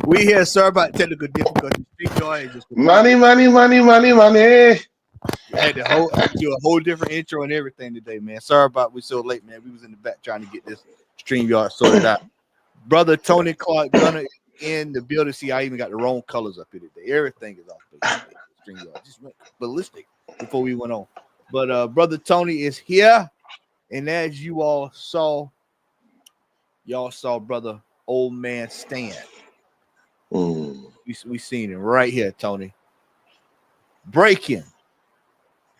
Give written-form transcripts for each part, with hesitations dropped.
We here. Sorry about technical difficulties. StreamYard is just completely. Money, money, money, money, money. Had to do a whole different intro and everything today, man. Sorry about we so late, man. We was in the back trying to get this StreamYard sorted out. Brother Tony Clark Gunner is in the building. See, I even got the wrong colors up here today. Everything is off base today. StreamYard just went ballistic before we went on. But Brother Tony is here, and as y'all saw Brother Old Man Stan. We seen him right here, Tony. Breaking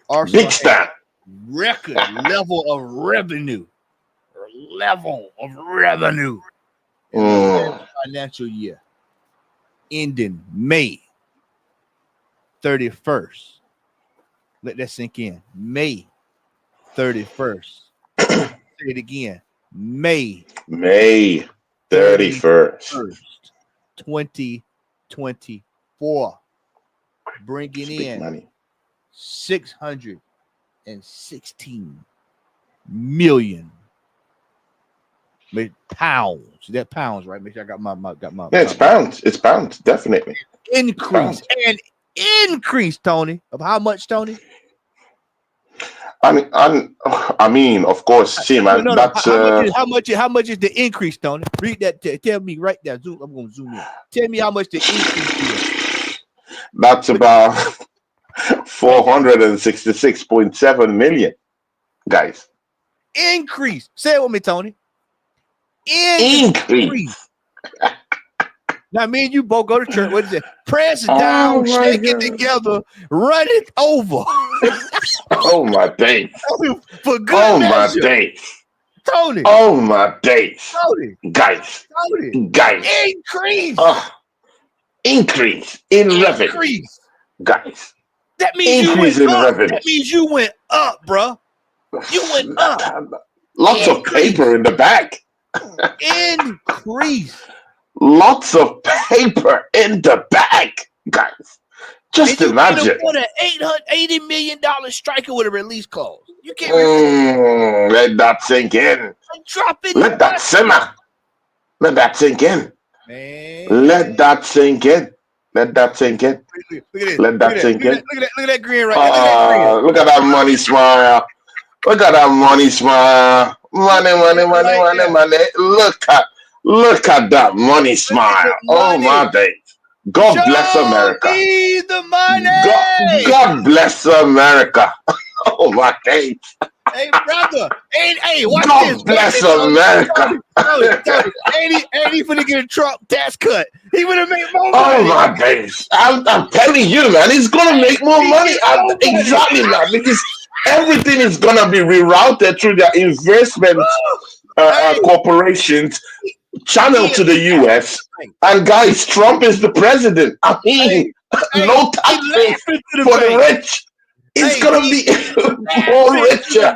Arsenal Big Stan. record level of revenue. In the last financial year ending May 31st. Let that sink in. May 31st. Say it again. May 31st. 2024. Bringing in money. 616 million pounds. That pounds, right? Make sure I got my. Yeah, it's pounds. It's pounds, definitely. Increase. An increase, Tony. Of how much, Tony? I mean, of course, see, man. No. That's How much is the increase, Tony? Read that. Tell me right there. Zoom. I'm going to zoom in. Tell me how much the increase is. That's about 466.7 million, guys. Increase. Say it with me, Tony. Increase. Now, me and you both go to church. What is it? Press it down, shake it together, run it over. Oh my days! For good measure. My days! Tony. Oh my days! Tony. Guys. Increase. Increase in revenue. Guys. That means increase you went in up. revenue. That means you went up, bro. You went up. Lots of paper in the bag. Increase. Lots of paper in the bag, guys. Just imagine. You put an $880 million striker with a release clause. You can't let that sink in. Let that simmer. Let that sink in. Man. Let that sink in. Let that sink in. Let that sink in. Look at that grin right there. Look at that money smile. Look at that money smile. Money. Look at that money smile. Oh my days. God bless America. The money. God bless America. Oh my days. Hey, brother. Hey, watch God this. Bless America. Tony, ain't he finna get a Trump tax cut? He would have made more money. Oh my days. I'm telling you, man, he's gonna make more money. Exactly, man, because everything is gonna be rerouted through their investment corporations channel to the US. And guys, Trump is the president. I mean, no taxes for the rich. It's gonna be more richer.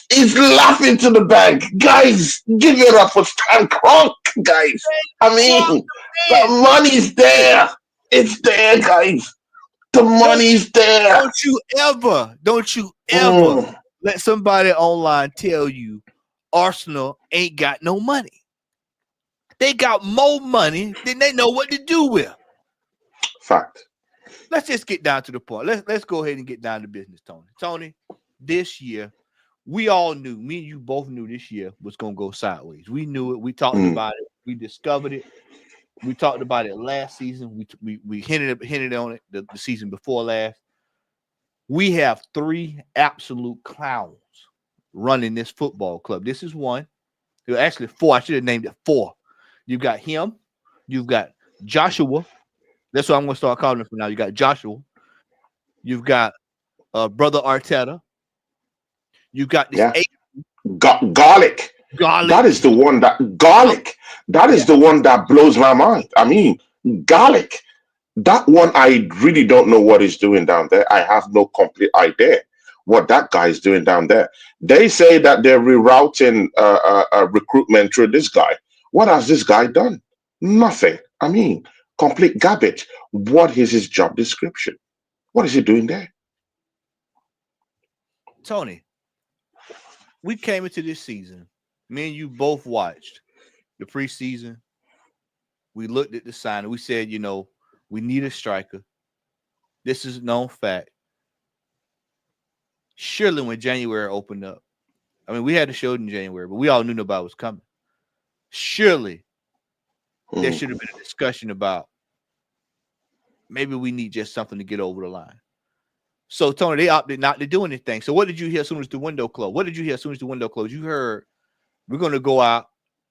He's laughing to the bank. Guys, give it up for Stan Kroenke, guys. I mean, the money's there. It's there, guys. The money's there. Don't you ever let somebody online tell you Arsenal ain't got no money. They got more money than they know what to do with. Fact. Let's just get down to the point. Let's go ahead and get down to business, Tony. Tony, this year, we all knew, me and you both knew this year was going to go sideways. We knew it. We talked about it. We discovered it. We talked about it last season. We hinted on it the season before last. We have 3 absolute clowns running this football club. This is one. Actually 4. I should have named it 4. You've got him. You've got Joshua. That's what I'm going to start calling him from now. You got Joshua. You've got Brother Arteta. You've got this garlic. That is the one that garlic. That is the one that blows my mind. I mean, garlic. That one, I really don't know what he's doing down there. I have no complete idea what that guy is doing down there. They say that they're rerouting recruitment through this guy. What has this guy done? Nothing. I mean, complete garbage. What is his job description? What is he doing there? Tony, we came into this season Me and you both watched the preseason. We looked at the sign and we said, we need a striker. This is known fact. Surely when January opened up, I mean, we had the show in January, but we all knew nobody was coming. Surely there should have been a discussion about maybe we need just something to get over the line. So, Tony, they opted not to do anything. So what did you hear as soon as the window closed? What did you hear as soon as the window closed? You heard we're going to go out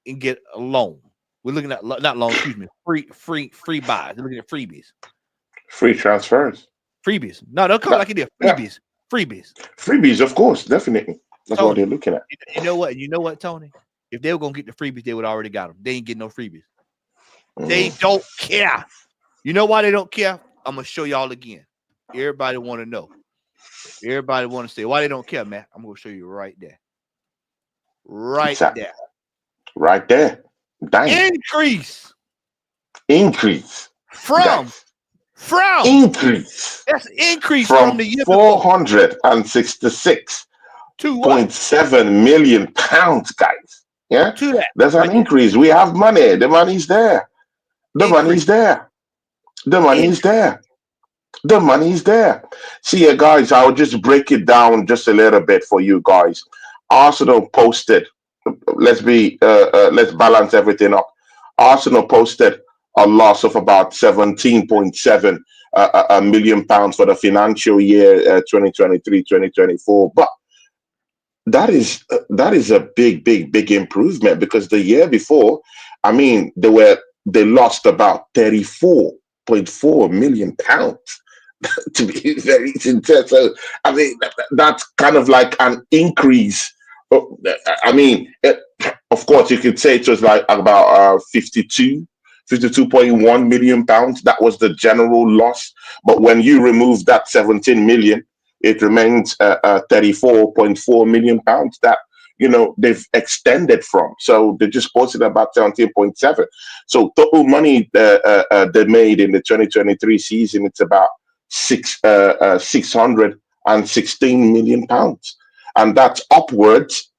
and get a loan. We're looking at, not loan, excuse me, free buys. We're looking at freebies. Free transfers. Freebies. No, don't call it like it is. Freebies. Yeah. Freebies, of course, definitely. That's Tony, what they're looking at. You know what, Tony? If they were going to get the freebies, they would already got them. They ain't getting no freebies. They don't care. You know why they don't care? I'm going to show y'all again. Everybody want to know. Everybody want to say why they don't care, man. I'm going to show you right there. Right there. Right there. Dang. Increase. From increase. That's increase from the year 466.7 million pounds, guys. Yeah. To that. There's an increase. We have money. The money's there. The money's there. The money's there. The money's there. See, guys, I'll just break it down just a little bit for you guys. Arsenal posted. Let's balance everything up. Arsenal posted a loss of about 17.7 million pounds for the financial year 2023-2024. But that is a big improvement, because the year before, I mean, they lost about 34.4 million pounds. To be very sincere, so I mean that's kind of like an increase. I mean, of course, you could say it was like about 52.1 million pounds. That was the general loss. But when you remove that 17 million, it remains 34.4 million pounds that they've extended from. So they just posted about 17.7. So total money they made in the 2023 season, it's about 616 million pounds, and that's upwards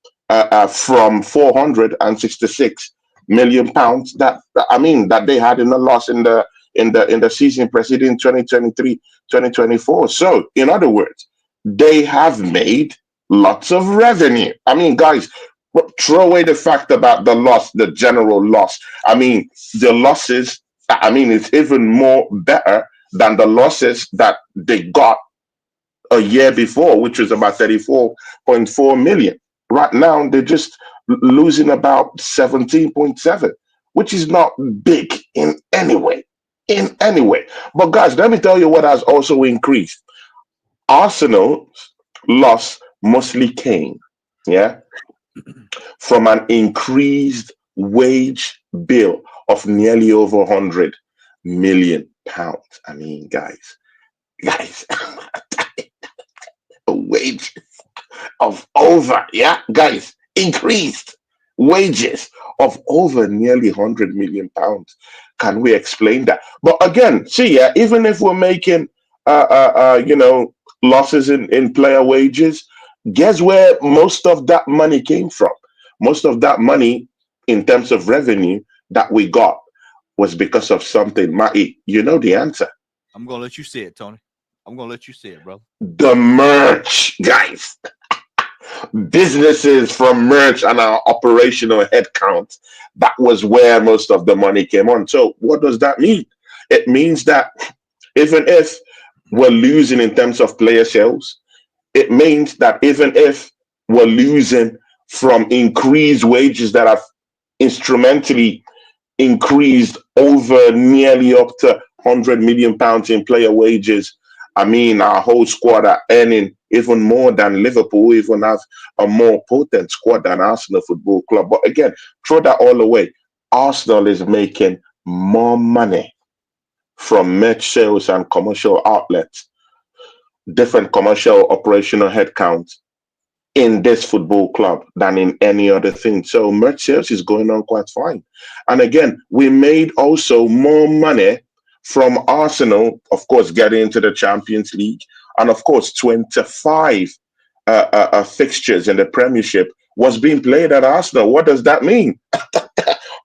from 466 million pounds that they had in the loss in the season preceding 2023-2024. So in other words, they have made lots of revenue. I mean, guys, throw away the fact about the loss, the general loss. I mean, the losses, it's even more better than the losses that they got a year before, which was about 34.4 million. Right now, they're just losing about 17.7, which is not big in any way. But guys, let me tell you what has also increased. Arsenal's loss mostly came, from an increased wage bill of nearly over 100 million pounds. I mean, guys, wages of over, increased wages of over nearly 100 million pounds. Can we explain that? But again, see, even if we're making, losses in player wages, guess where most of that money came from? Most of that money, in terms of revenue that we got, was because of something. Matty, you know the answer. I'm going to let you say it, Tony. I'm going to let you say it, bro. The merch, guys. Businesses from merch and our operational headcount. That was where most of the money came on. So what does that mean? It means that even if we're losing in terms of player sales, it means that even if we're losing from increased wages that have instrumentally increased over nearly up to 100 million pounds in player wages, I mean, our whole squad are earning even more than Liverpool. We even have a more potent squad than Arsenal Football Club. But again, throw that all away. Arsenal is making more money from merch sales and commercial outlets, different commercial operational headcounts in this football club than in any other thing. So merch sales is going on quite fine. And again, we made also more money from Arsenal, of course, getting into the Champions League, and of course, 25 fixtures in the Premiership was being played at Arsenal. What does that mean?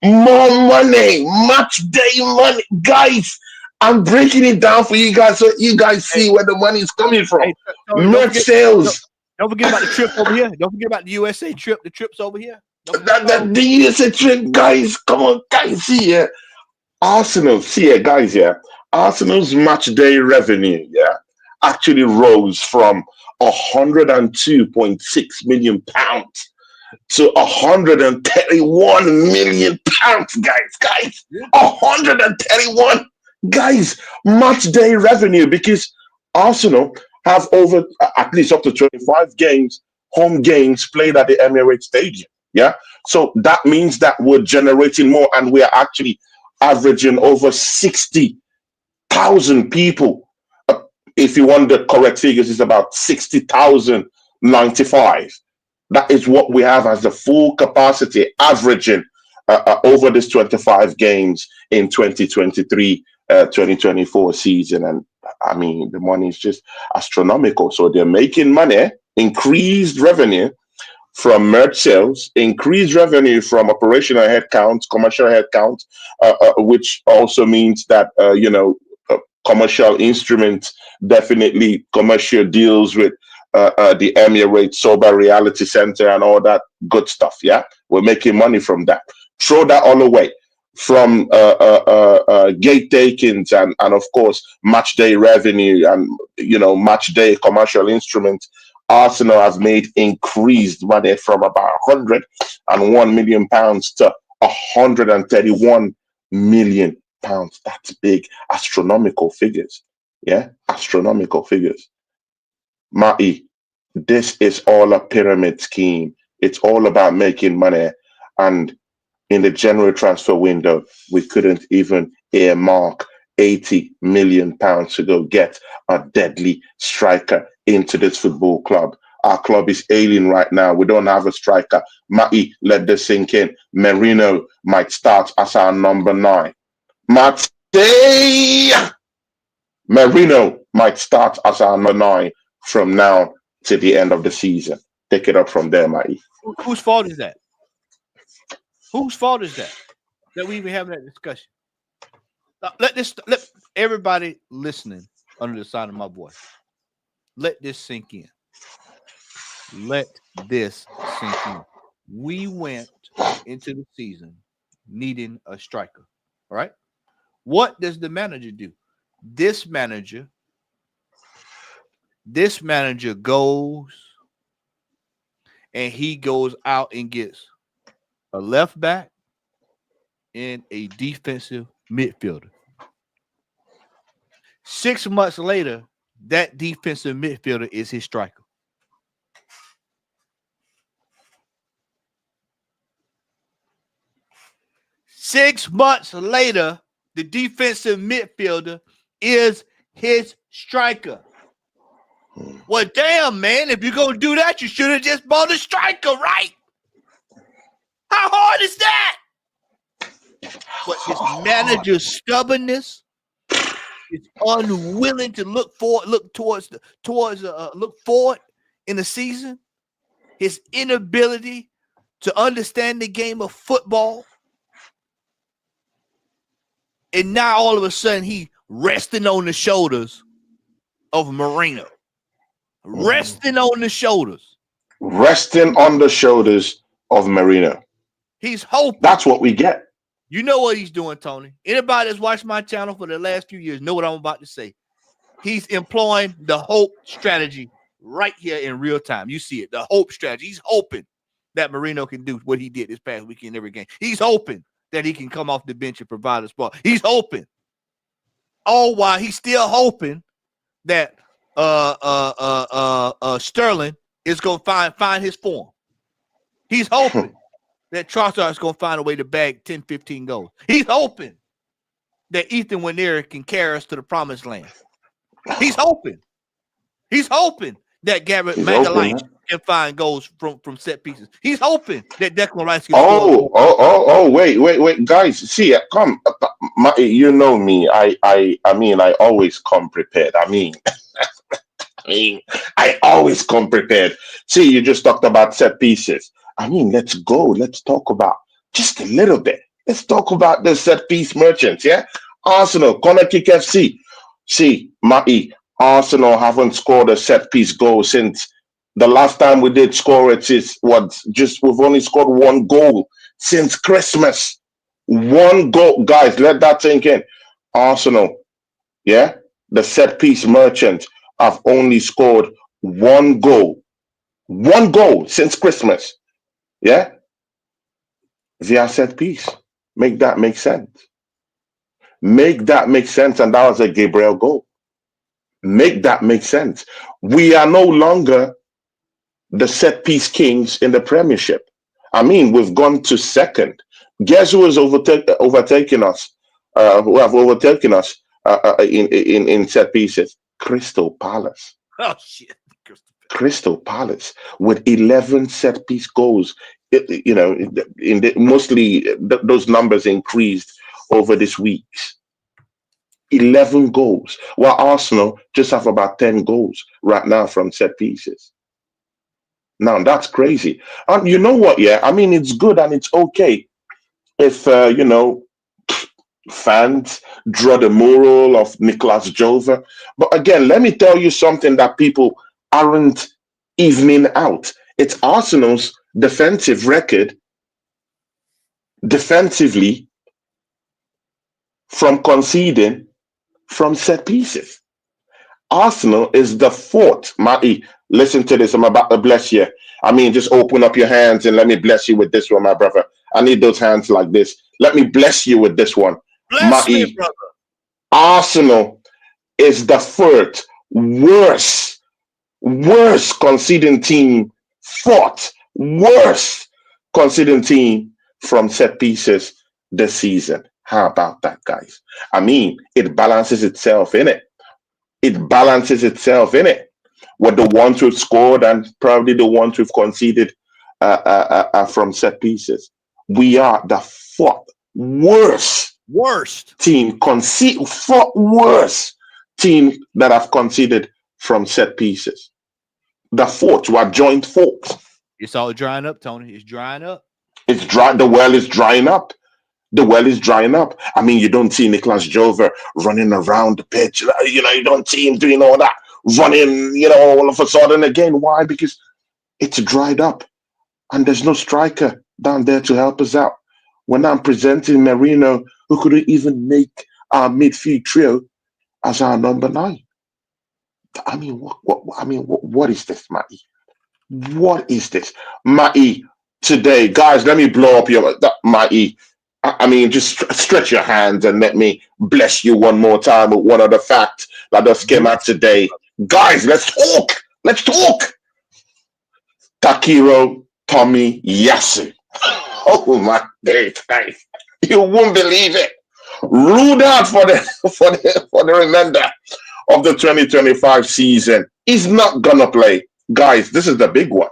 More money, match day money, guys. I'm breaking it down for you guys so you guys Hey, see where the money is coming from. hey, Tony, Merch sales. don't forget about the trip over here. Don't forget about the USA trip. The trips over here. Don't forget That, about that the USA trip, guys. Come on, guys. See yeah. Arsenal, see yeah, guys, yeah. Arsenal's match day revenue, yeah, actually rose from 102.6 million pounds to 131 million pounds, guys. yeah. 131 guys, match day revenue because Arsenal have over at least up to 25 games, home games played at the Emirates Stadium. Yeah. So that means that we're generating more and we are actually averaging over 60,000 people. If you want the correct figures, it's about 60,095. That is what we have as the full capacity averaging over this 25 games in 2023 2024 season. And I mean, the money is just astronomical. So they're making money, increased revenue from merch sales, increased revenue from operational headcount, commercial headcount, which also means that, commercial instruments, definitely commercial deals with the Emirates Sober Reality Center and all that good stuff. Yeah, we're making money from that. Throw that all away from gate takings and of course match day revenue and match day commercial instruments. Arsenal have made increased money from about 101 million pounds to 131 million pounds. That's big, astronomical figures. Yeah, astronomical figures. Matty, this is all a pyramid scheme. It's all about making money. And in the January transfer window, we couldn't even earmark 80 million pounds to go get a deadly striker into this football club. Our club is ailing right now. We don't have a striker. Matty, let this sink in. Merino might start as our number 9. Matty! Merino might start as our number 9 from now to the end of the season. Take it up from there, Matty. Whose fault is that? Whose fault is that we even having that discussion? Let everybody listening under the sound of my voice. Let this sink in. Let this sink in. We went into the season needing a striker. All right. What does the manager do? This manager goes and he goes out and gets a left back and a defensive midfielder. 6 months later, that defensive midfielder is his striker. Six months later, the defensive midfielder is his striker. Well, damn, man, if you're going to do that, you should have just bought a striker, right? How hard is that? But his manager's stubbornness, is unwilling to look forward in the season, his inability to understand the game of football, and now all of a sudden he resting on the shoulders of Merino. Resting on the shoulders of Merino. He's hoping. That's what we get. You know what he's doing, Tony. Anybody that's watched my channel for the last few years know what I'm about to say. He's employing the hope strategy right here in real time. You see it, the hope strategy. He's hoping that Merino can do what he did this past weekend every game. He's hoping that he can come off the bench and provide a spot. He's hoping. All while he's still hoping that Sterling is gonna find his form. He's hoping that Trossard is going to find a way to bag 10, 15 goals. He's hoping that Ethan Wanera can carry us to the promised land. He's hoping. He's hoping that Garrett Magalhaes can find goals from set pieces. He's hoping that Declan Rice can score. Wait, guys. See, come. You know me. I mean, I always come prepared. I always come prepared. See, you just talked about set pieces. I mean, let's go. Let's talk about just a little bit. Let's talk about the set piece merchants. Yeah, Arsenal, corner kick FC. See, Matty, Arsenal haven't scored a set piece goal since the last time we did score it is what? Just we've only scored one goal since Christmas. One goal, guys. Let that sink in. Arsenal, yeah, the set piece merchant have only scored one goal since Christmas. Yeah, via set piece. Make that make sense. Make that make sense. And that was a Gabriel goal. Make that make sense. We are no longer the set piece kings in the Premiership. I mean, we've gone to second. Guess who has overtaken us? Who have overtaken us in set pieces? Crystal Palace. Oh shit. Crystal Palace with 11 set piece goals. Mostly those numbers increased over this weeks. 11 goals, while Arsenal just have about 10 goals right now from set pieces. Now that's crazy. And you know what? Yeah, I mean it's good and it's okay if fans draw the moral of Nicolas Jova. But again, let me tell you something that people aren't evening out. It's Arsenal's defensive record defensively from conceding from set pieces. Arsenal is the fourth. Matty, listen to this. I'm about to bless you. I mean, just open up your hands and let me bless you with this one, my brother. I need those hands like this. Let me bless you with this one. Bless me, Matty, brother. Arsenal is the fourth worst conceding team, worst conceding team from set pieces this season. How about that, guys? I mean, it balances itself in it. It balances itself in it with the ones we've scored and probably the ones we've conceded from set pieces. We are the fourth Worst. fourth worst team that have conceded from set pieces. The fourth, we are joint fourth. It's all drying up, Tony. It's drying up. It's dry. The well is drying up. The well is drying up. I mean, you don't see Nicolas Jover running around the pitch. You don't see him doing all that running, all of a sudden again. Why? Because it's dried up and there's no striker down there to help us out. When I'm presenting Merino, who couldn't even make our midfield trio as our number 9. I mean, what is this, Matty? What is this? Matty, today, guys, let me blow up your Matty. I mean, just stretch your hands and let me bless you one more time with one other fact that just came out today. Guys, let's talk. Let's talk. Takiro Tomiyasu. Oh my days, guys. You won't believe it. Ruled out for the remainder of the 2025 season. He's not gonna play. Guys, this is the big one.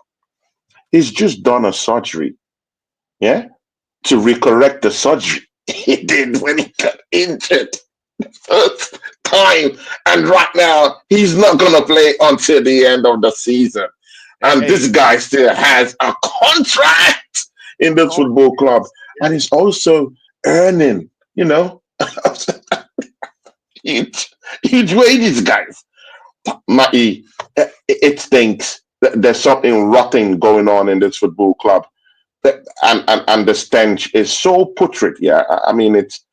He's just done a surgery. Yeah? To recorrect the surgery he did when he got injured the first time. And right now, he's not going to play until the end of the season. And this guy still has a contract in this football club. And he's also earning, huge wages, guys. Matty, it stinks. There's something rotten going on in this football club. And the stench is so putrid. Yeah, I mean it's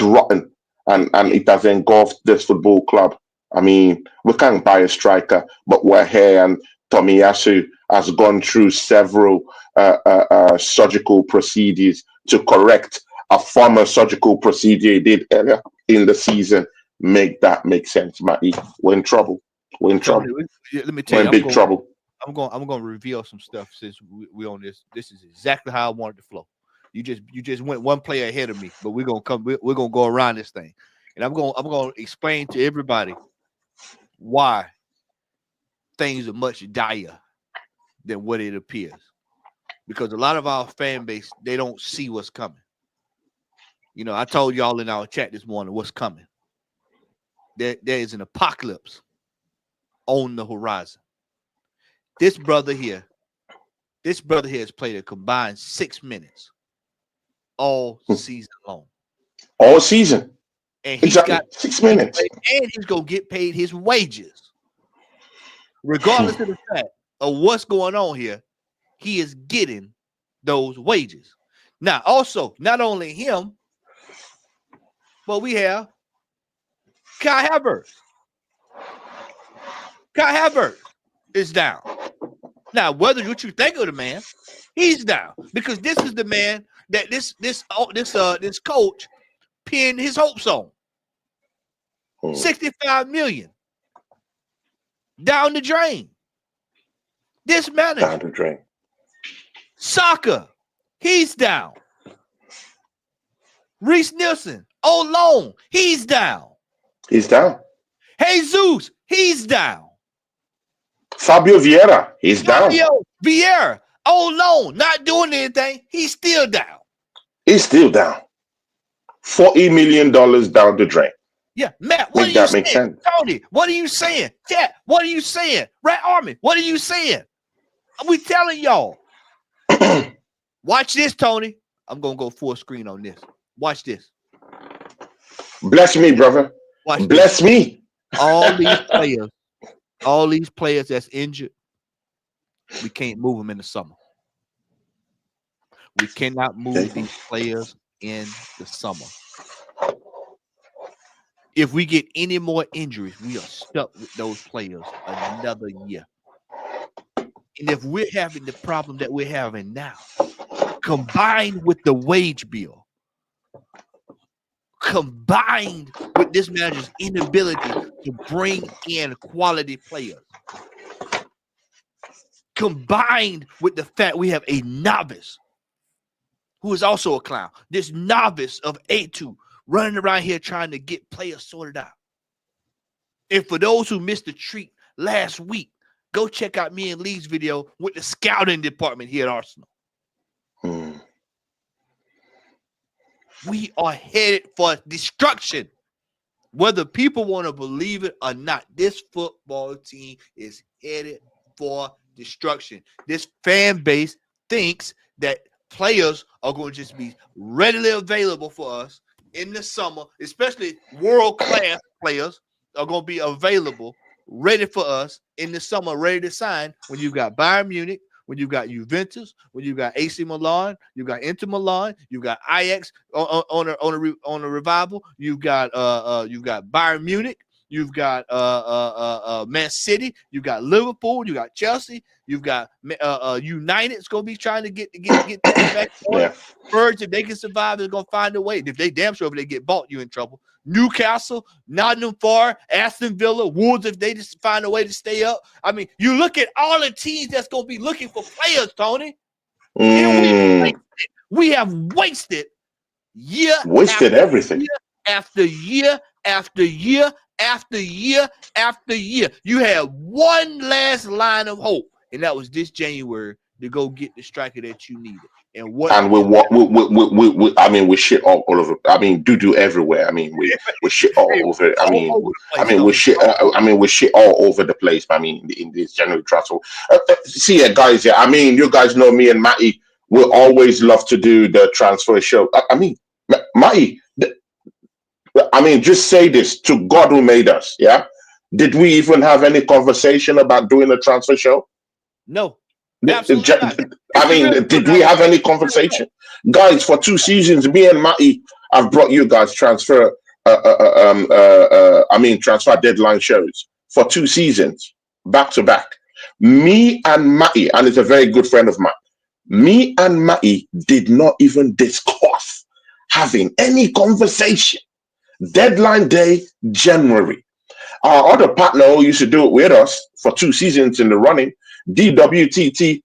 rotten, and it has engulfed this football club. I mean, we can't buy a striker, but we're here, and Tomiyasu has gone through several surgical procedures to correct a former surgical procedure he did earlier in the season. Make that make sense, Matty. We're in trouble. We're in trouble. Let me tell you, we're in big trouble. I'm going to reveal some stuff since we on this. This is exactly how I wanted to flow. You just went one player ahead of me, but we're gonna go around this thing, and I'm going to explain to everybody why things are much dire than what it appears, because a lot of our fan base, they don't see what's coming. I told y'all in our chat this morning what's coming. There is an apocalypse on the horizon. This brother here This brother here has played a combined 6 minutes all season long. All season. And he's exactly. got 6 minutes. And he's gonna get paid his wages. Regardless of the fact of what's going on here, he is getting those wages. Now, also, not only him, but we have Kai Havertz. Kai Havertz is down. Now, whether what you think of the man, he's down because this is the man that this coach pinned his hopes on. 65 million down the drain. This manager Down the drain. Saka, he's down. Reece Nielsen on loan, he's down. He's down. Jesus, he's down. Fabio Vieira, he's down. Vieira on loan, not doing anything. He's still down. He's still down. $40 million down the drain. Yeah, Matt, what are you saying? Sense. Tony, what are you saying? Chat, what are you saying? Red Army, what are you saying? We telling y'all. Watch this, Tony. I'm gonna go full screen on this. Watch this. Bless me, brother. Bless me. All these players that's injured, we can't move them in the summer. We cannot move these players in the summer. If we get any more injuries, we are stuck with those players another year. And if we're having the problem that we're having now, combined with the wage bill, combined with this manager's inability to bring in quality players, combined with the fact we have a novice who is also a clown, this novice of A2 running around here trying to get players sorted out. And for those who missed the treat last week, go check out me and Lee's video with the scouting department here at Arsenal. We are headed for destruction. Whether people want to believe it or not, this football team is headed for destruction. This fan base thinks that players are going to just be readily available for us in the summer, especially world-class players are going to be available, ready for us in the summer, ready to sign when you've got Bayern Munich, when you've got Juventus, when you've got AC Milan, you've got Inter Milan, you've got Ajax on a revival, you've got Bayern Munich, you've got Man City, you've got Liverpool, you got Chelsea, you've got United's gonna be trying to get back on. Yeah. Spurs, if they can survive, they're gonna find a way. If they damn sure if they get bought, you in trouble. Newcastle, Nottingham Forest, Aston Villa, Wolves, if they just find a way to stay up. I mean, you look at all the teams that's gonna be looking for players, Tony. We have wasted everything. Year after year after year after year after year. You had one last line of hope, and that was this January to go get the striker that you needed. And we shit all over. I mean, doo everywhere. I mean, we shit all over. We shit all over the place. I mean, in this January transfer. See, guys. Yeah, I mean, you guys know me and Matty. We always love to do the transfer show. I mean, Matty. I mean, just say this to God who made us. Yeah, did we even have any conversation about doing a transfer show? No. I mean, did we have any conversation? Guys, for 2 seasons, me and Matty have brought you guys transfer deadline shows for 2 seasons, back to back. Me and Matty, and it's a very good friend of mine, me and Matty did not even discuss having any conversation. Deadline day, January. Our other partner who used to do it with us for 2 seasons in the running, DWTT,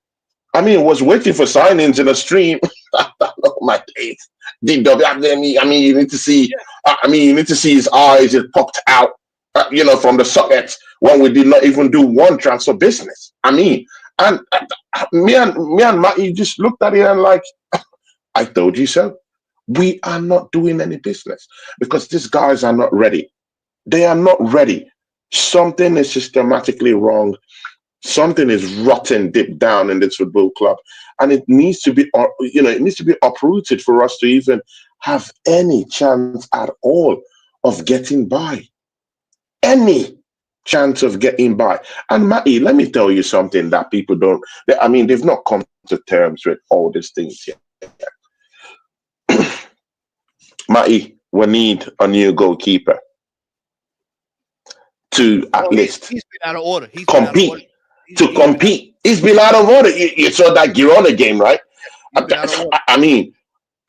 I mean, was waiting for signings in a stream. Oh my days. DW, I mean, you need to see. You need to see his eyes. It popped out, from the sockets when we did not even do one transfer business. I mean, and me and Matty just looked at it and like, I told you so. We are not doing any business because these guys are not ready. They are not ready. Something is systematically wrong. Something is rotten deep down in this football club, and it needs to be, it needs to be uprooted for us to even have any chance at all of getting by. Any chance of getting by. And Matty, let me tell you something that people don't. I mean, they've not come to terms with all these things yet. Matty, we need a new goalkeeper to at Oh, least he's been out of order. He's been out of order. compete. To He's been out. compete, he's been out of order. You saw that Girona game, right? He's been out of order. I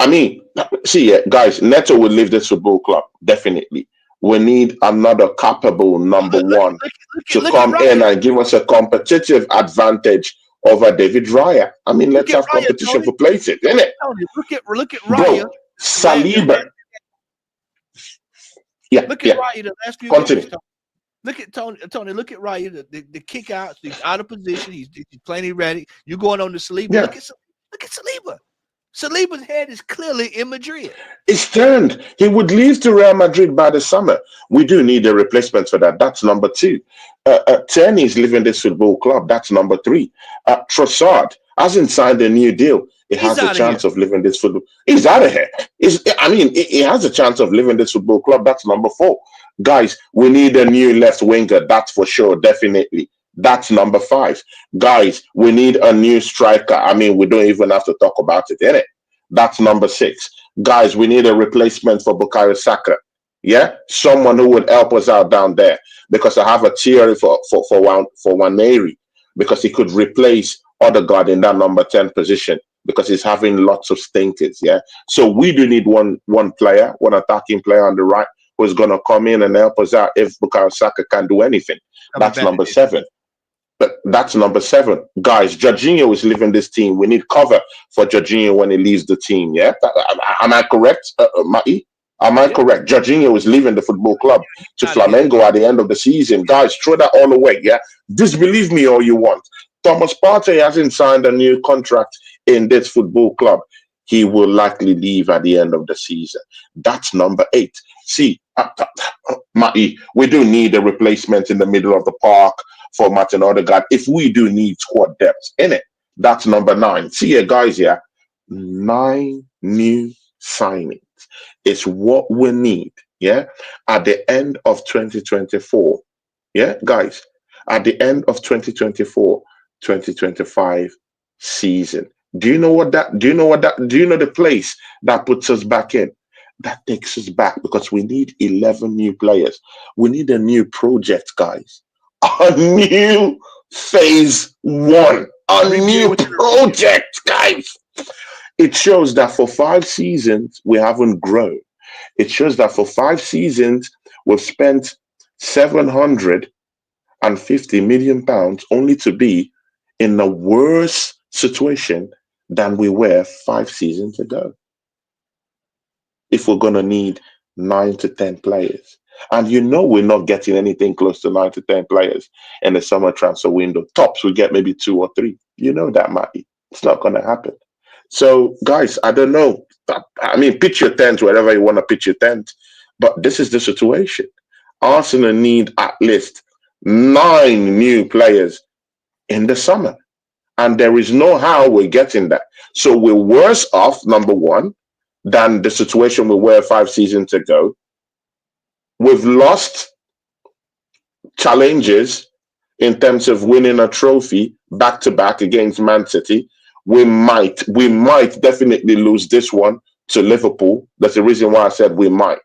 mean, see, guys, Neto will leave this football club definitely. We need another capable number one to Look at come in Raya. and give us a competitive advantage over David Raya. I mean, Look let's at have Raya, competition Tony. for places, isn't it, Tony, look at bro? Raya. Saliba, yeah, Look at yeah. Raya the last few games. Continue. Tony. Look at Tony. Look at Raya. The kick outs. He's out of position. He's playing erratic. You going on to Saliba. Yeah. Look at Saliba. Saliba's head is clearly in Madrid. It's turned. He would leave to Real Madrid by the summer. We do need a replacement for that. That's number two. Tierney is leaving this football club. That's number three. Trossard hasn't signed a new deal. He He's has a out of here. chance of leaving this football. He's out of here. He has a chance of leaving this football club. That's number four. Guys, we need a new left winger. That's for sure. Definitely. That's number five. Guys, we need a new striker. I mean, we don't even have to talk about it, innit? That's number six. Guys, we need a replacement for Bukayo Saka. Yeah, someone who would help us out down there, because I have a theory for Waneri, because he could replace Odegaard in that number 10 position, because he's having lots of stinkers. Yeah, so we do need one player, one attacking player on the right, who's gonna come in and help us out if Bukayo Saka can't do anything. That's number seven. But that's number seven. Guys, Jorginho is leaving this team. We need cover for Jorginho when he leaves the team. Yeah? Am I correct, Mai? Am I correct? Jorginho is leaving the football club to Flamengo at the end of the season. Guys, throw that all away. Yeah? Disbelieve me all you want. Thomas Partey hasn't signed a new contract in this football club. He will likely leave at the end of the season. That's number eight. See, Mai, we do need a replacement in the middle of the park for Martin Odegaard if we do need squad depth in it. That's number nine. See you guys here. 9 new signings. It's what we need. Yeah. At the end of 2024. Yeah, guys. At the end of 2024-2025 season. Do you know the place that puts us back in? That takes us back, because we need 11 new players. We need a new project, guys. A new phase one, a new project, guys. It shows that for 5 seasons we haven't grown. It shows that for 5 seasons we've spent 750 million pounds only to be in a worse situation than we were 5 seasons ago. If we're gonna need 9 to 10 players. And we're not getting anything close to 9 to 10 players in the summer transfer window. Tops we get maybe 2 or 3. You know that, Matty. It's not going to happen. So, guys, I don't know. I mean, pitch your tent wherever you want to pitch your tent. But this is the situation. Arsenal need at least 9 new players in the summer. And there is no how we're getting that. So we're worse off, number one, than the situation we were 5 seasons ago. We've lost challenges in terms of winning a trophy back to back against Man City. We might definitely lose this one to Liverpool. That's the reason why I said we might.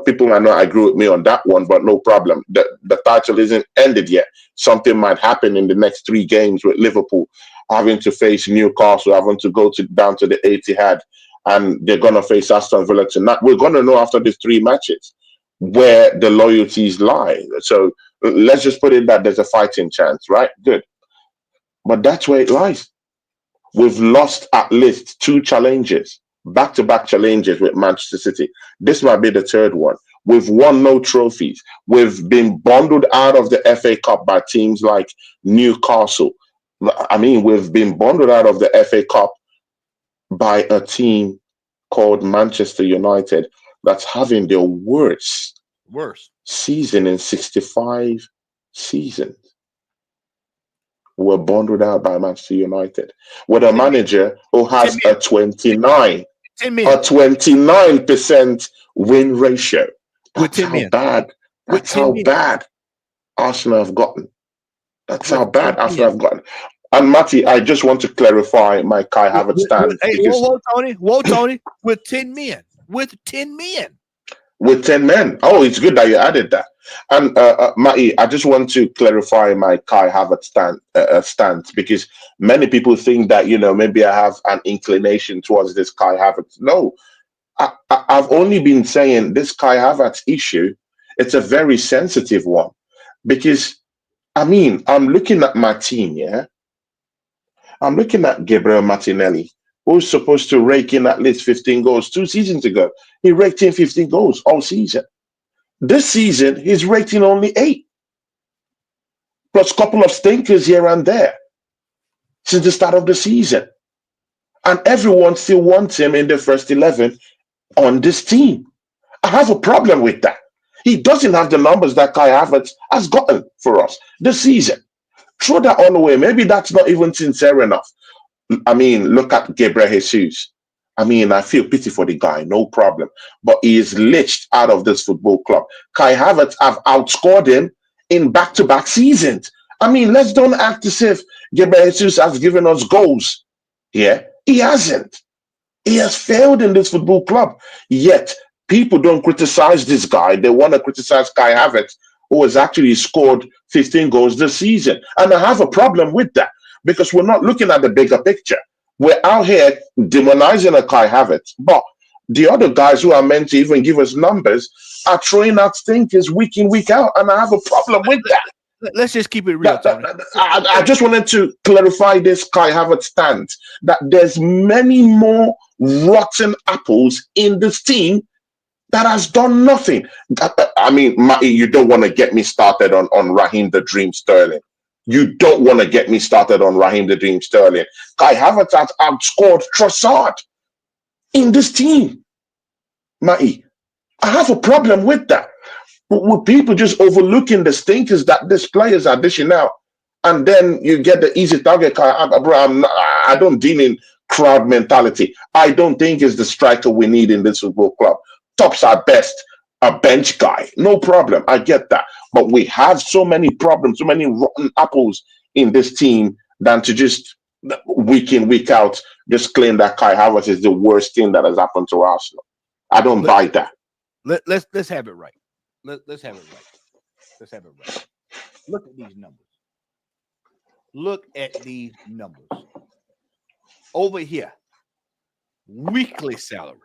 People might not agree with me on that one, but no problem. The title isn't ended yet. Something might happen in the next 3 games with Liverpool having to face Newcastle, having to go down to the Etihad, and they're gonna face Aston Villa tonight. We're gonna know after these 3 matches where the loyalties lie. So let's just put it that there's a fighting chance, right? Good. But that's where it lies. We've lost at least 2 challenges, back-to-back challenges with Manchester City. This might be the 3rd one. We've won no trophies. We've been bundled out of the FA Cup by teams like Newcastle. I mean, we've been bundled out of the FA Cup by a team called Manchester United that's having their worst season in 65 seasons. were bundled out by Manchester United with a 10 million. manager who 10 has million. 10 million. a 29% win ratio. With That's 10 how million. bad. With That's 10 how million. bad Arsenal have gotten. That's how With 10 bad Arsenal million. have gotten. And Matty, I just want to clarify my Kai Havertz stand Hey, because whoa, Tony. With 10 men. With 10 men. with 10 men. Oh, it's good that you added that. And Matty, I just want to clarify my Kai Havertz stance because many people think that, maybe I have an inclination towards this Kai Havertz. No, I've only been saying this Kai Havertz issue, it's a very sensitive one because, I'm looking at my team, yeah? I'm looking at Gabriel Martinelli, who's supposed to rake in at least 15 goals 2 seasons ago. He raked in 15 goals all season. This season, he's rating only 8, plus a couple of stinkers here and there since the start of the season. And everyone still wants him in the first 11 on this team. I have a problem with that. He doesn't have the numbers that Kai Havertz has gotten for us this season. Throw that all away. Maybe that's not even sincere enough. Look at Gabriel Jesus. I feel pity for the guy, no problem. But he is lynched out of this football club. Kai Havertz have outscored him in back-to-back seasons. Let's don't act as if Gabriel Jesus has given us goals. Yeah, he hasn't. He has failed in this football club. Yet, people don't criticize this guy. They want to criticize Kai Havertz, who has actually scored 15 goals this season. And I have a problem with that because we're not looking at the bigger picture. We're out here demonizing a Kai Havertz, but the other guys who are meant to even give us numbers are throwing out stinkers week in, week out. And I have a problem with that. Let's just keep it real, Tony. I just wanted to clarify this Kai Havertz stance that there's many more rotten apples in this team that has done nothing. You don't want to get me started on Raheem the Dream Sterling. You don't want to get me started on Raheem the Dream Sterling. Kai Havertz has outscored Trossard in this team. Matty, I have a problem with that. With people just overlooking the stinkers that these players are dishing out, and then you get the easy target. I don't deal in crowd mentality. I don't think it's the striker we need in this football club. Tops are best a bench guy, no problem. I get that, but we have so many problems, so many rotten apples in this team than to just week in, week out just claim that Kai Havertz is the worst thing that has happened to Arsenal. I don't buy that. Let's have it right. Let's have it right. Let's have it right. Look at these numbers. Look at these numbers. Over here, weekly salary.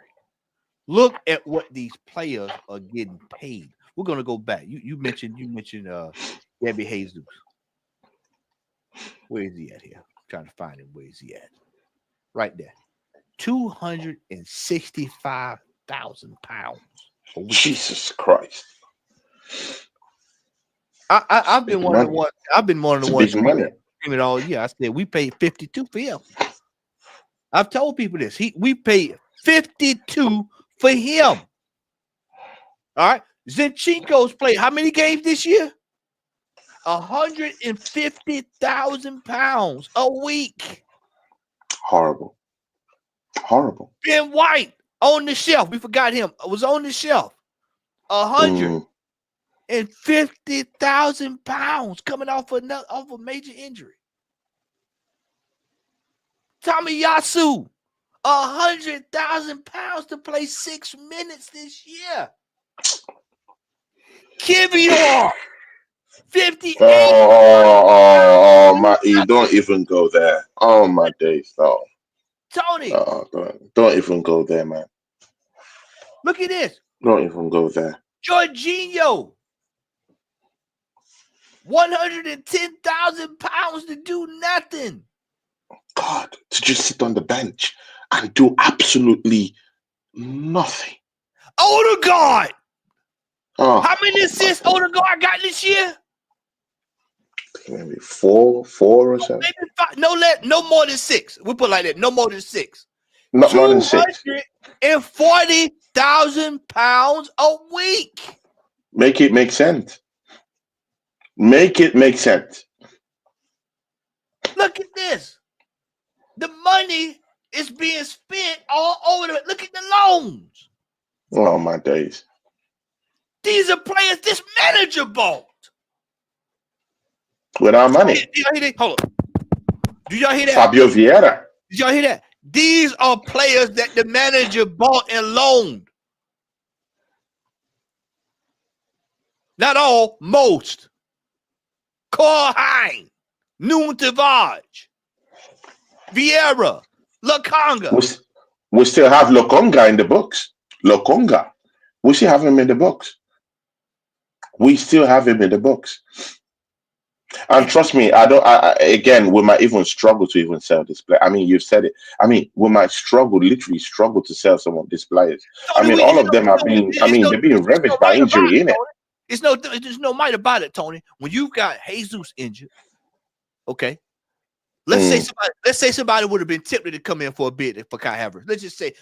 Look at what these players are getting paid. We're gonna go back. You mentioned Gabby Jesus. Where is he at here? I'm trying to find him. Where is he at? Right there. £265,000 a week. Jesus Christ. I've been one of the ones. I've been one of the ones screaming all year. I said we paid 52 for him. I've told people this. We paid 52 for him. All right. Zinchenko's played how many games this year? £150,000 a week. Horrible. Ben White on the shelf. We forgot him. Was on the shelf. £150,000 coming off a major injury. Tommy Yasu, £100,000 to play 6 minutes this year. Kivior, 58. You don't even go there. Oh my days, no. Tony, don't even go there, man. Look at this. Don't even go there. Jorginho, £110,000 to do nothing. God, to just sit on the bench and do absolutely nothing. Odegaard. How many assists Odegaard got this year? Maybe four or so. Maybe 5. No more than 6. We put it like that. No more than 6. Not more than 6. £240,000 a week. Make it make sense. Make it make sense. Look at this. The money is being spent all over the. Look at the loans. Oh my days. These are players this manager bought. With our money. Do y'all hear that? Hold on. Do y'all hear that? Fabio Vieira. Did y'all hear that? These are players that the manager bought and loaned. Not all, most. Carl Hine, Noon Tavage, Vieira, Laconga. We still have Lokonga in the books. Lokonga. We still have him in the books. We still have him in the books. And trust me, again, we might even struggle to even sell this player. I mean, you've said it. I mean, we might literally struggle to sell some of these players. I mean, all of them are being, they're being ravaged by injury, innit? There's no might about it, Tony. When you've got Jesus injured, okay. Let's say somebody would have been tempted to come in for a bid for Kai Havertz. Let's just say,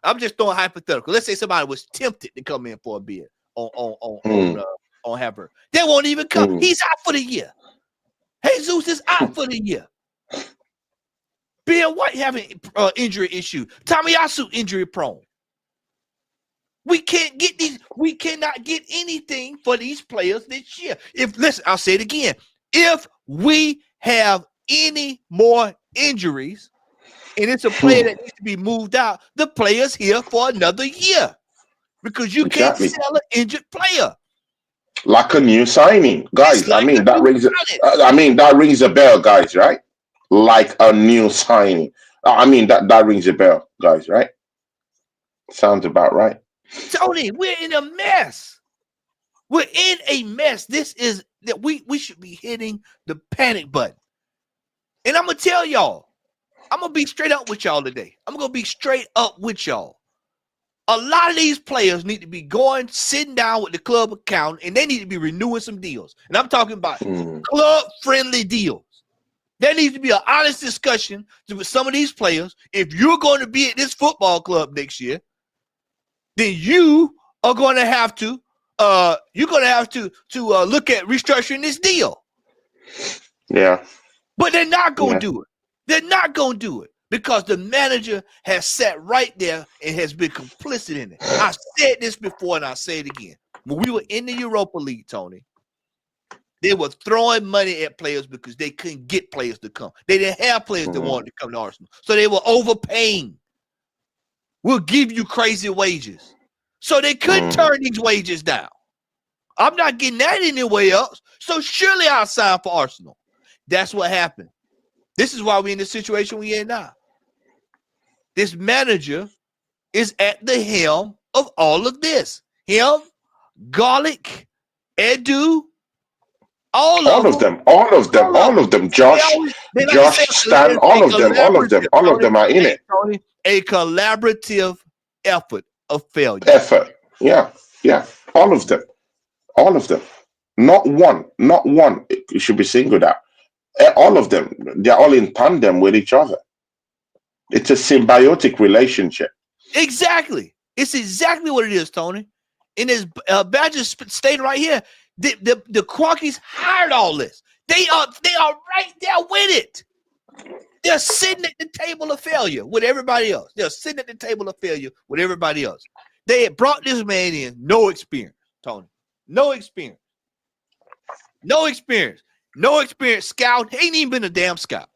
I'm just throwing hypothetical. Let's say somebody was tempted to come in for a bid on Havertz. They won't even come. He's out for the year. Jesus is out for the year. Ben White having injury issue. Tomiyasu injury prone. We cannot get anything for these players this year. I'll say it again. If we have any more injuries and it's a player that needs to be moved out, the player's here for another year. Because you can't sell an injured player. Like a new signing, guys. Like that rings a bell, guys, right? Like a new signing. That rings a bell, guys, right? Sounds about right. Tony, we're in a mess. We're in a mess. This is that we should be hitting the panic button. And I'm gonna tell y'all, I'm gonna be straight up with y'all today. I'm gonna be straight up with y'all. A lot of these players need to be sitting down with the club account, and they need to be renewing some deals. And I'm talking about club-friendly deals. There needs to be an honest discussion with some of these players. If you're going to be at this football club next year, then you are going to have to look at restructuring this deal. Yeah. But they're not going to do it. They're not going to do it. Because the manager has sat right there and has been complicit in it. I said this before and I'll say it again. When we were in the Europa League, Tony, they were throwing money at players because they couldn't get players to come. They didn't have players that wanted to come to Arsenal. So they were overpaying. We'll give you crazy wages. So they couldn't turn these wages down. I'm not getting that anywhere else. So surely I'll sign for Arsenal. That's what happened. This is why we're in the situation we're in now. This manager is at the helm of all of this. Him, Garlic, Edu, all of them. Josh, Stan, all of them are in it. A collaborative effort of failure. Yeah. All of them. Not one. It should be singled out. All of them, they're all in tandem with each other. It's a symbiotic relationship. Exactly. It's exactly what it is, Tony. And as Badger stated right here, the Crockies hired all this. They are right there with it. They're sitting at the table of failure with everybody else. They're sitting at the table of failure with everybody else. They had brought this man in, no experience, Tony. No experience. Scout. He ain't even been a damn scout.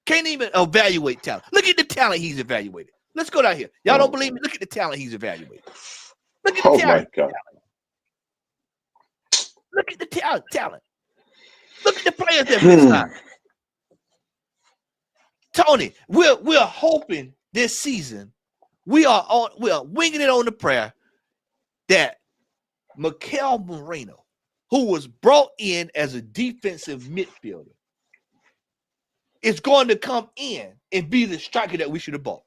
Can't even evaluate talent. Look at the talent he's evaluated. Let's go down here. Y'all don't believe me? Look at the talent he's evaluated. Look at the talent. My God. Look at the talent. Look at the players that been signed. Tony, we're hoping this season we are winging it on the prayer that Mikel Merino, who was brought in as a defensive midfielder, is going to come in and be the striker that we should have bought.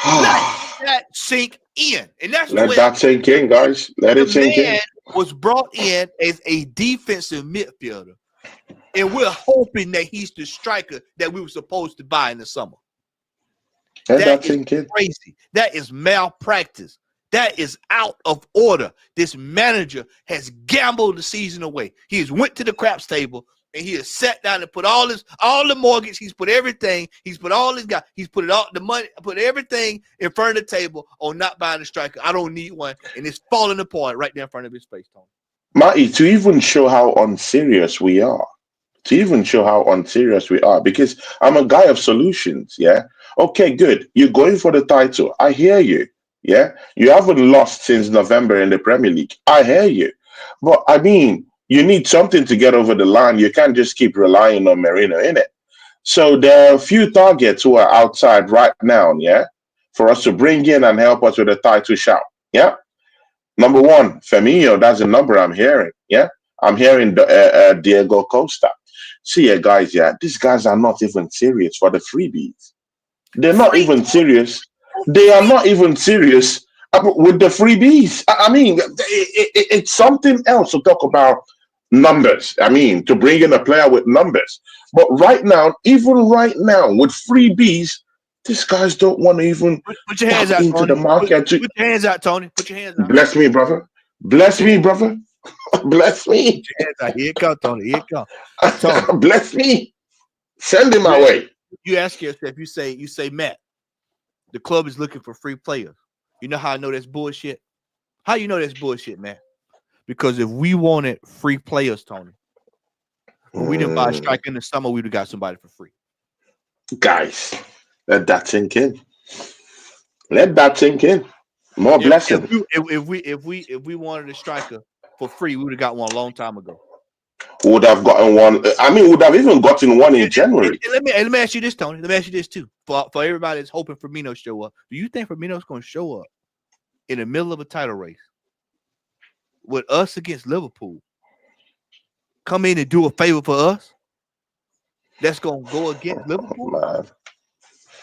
Let that sink in. And that's let that sink in, guys. Let it sink in. Was brought in as a defensive midfielder, and we're hoping that he's the striker that we were supposed to buy in the summer. That is crazy. That is malpractice. That is out of order. This manager has gambled the season away. He has went to the craps table and he has sat down and put all the mortgage. He's put everything. He's put all his guys. He's put it all the money. Put everything in front of the table on not buying a striker. I don't need one, and it's falling apart right there in front of his face, Tony. Matty, to even show how unserious we are. Because I'm a guy of solutions. Yeah. Okay, good. You're going for the title. I hear you. Yeah. You haven't lost since November in the Premier League. I hear you. But I mean, you need something to get over the line. You can't just keep relying on Merino, innit? So there are a few targets who are outside right now, yeah, for us to bring in and help us with a title shout. Yeah. Number one, Firmino, that's the number I'm hearing. Yeah. I'm hearing Diego Costa. See, guys, yeah, these guys are not even serious for the freebies. They're not even serious. They are not even serious with the freebies. I mean, it's something else to talk about numbers. I mean, to bring in a player with numbers. But right now, even right now, with freebies, these guys don't want to even put your hands out into Tony. the market. Put your hands out, Tony. Put your hands out. Bless me, brother. Bless me, brother. Bless me. Put your hands out. Here it comes, Tony. Here it comes. Tony. Bless me. Send him my way. You ask yourself, you say, Matt, the club is looking for free players. You know how I know that's bullshit? How you know that's bullshit, man? Because if we wanted free players, Tony, when we didn't buy a striker in the summer, we would have got somebody for free. Guys, let that sink in. Let that sink in. More blessing. If we wanted a striker for free, we would have got one a long time ago. Would have gotten one. I mean, would have even gotten one in January. Let me ask you this, Tony. Let me ask you this too. For everybody that's hoping Firmino to show up, do you think Firmino's going to show up in the middle of a title race with us against Liverpool? Come in and do a favor for us? That's going to go against Liverpool? Man,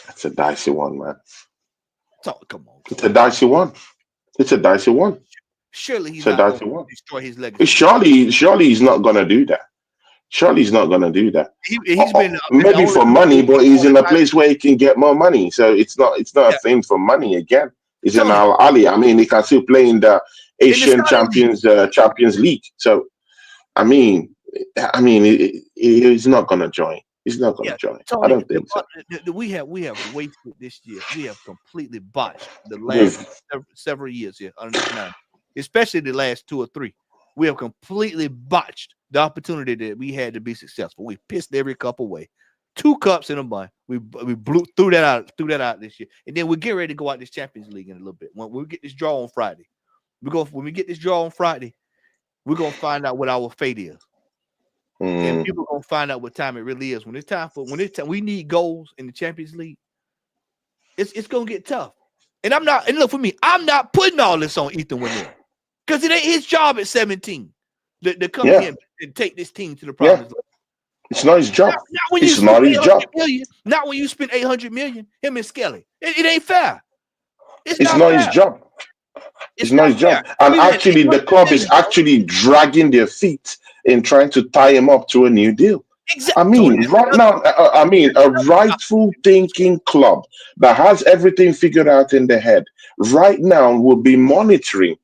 that's a dicey one, man. Come on. It's a dicey one. It's a dicey one. Surely he's not going to destroy his legacy. Surely he's not going to do that. Surely he's not going to do that. He's been maybe for money, but he's in a place where he can get more money. So it's not a thing for money again. He's in Al Ali. I mean, he can still play in the Asian Champions League. So I mean, he's not going to join. He's not going to join. Tony, I don't think so. We have wasted this year. We have completely botched the last several years here under this nine. Especially the last 2 or 3. We have completely botched the opportunity that we had to be successful. We pissed every cup away. 2 cups in a month. We threw that out this year. And then we're getting ready to go out this Champions League in a little bit. When we get this draw on Friday. When we get this draw on Friday, we're gonna find out what our fate is. And people are gonna find out what time it really is. When it's time we need goals in the Champions League, it's gonna get tough. And look for me, I'm not putting all this on Ethan Winnell. Because it ain't his job at 17 to come in and take this team to the promised land. It's not his job. It's not his job. Not when you spend $800 million, him and Skelly. It ain't fair. It's not his job. It's not his job. And actually, the club is actually dragging their feet in trying to tie him up to a new deal. Exactly. I mean, right now, a rightful thinking club that has everything figured out in their head right now will be monitoring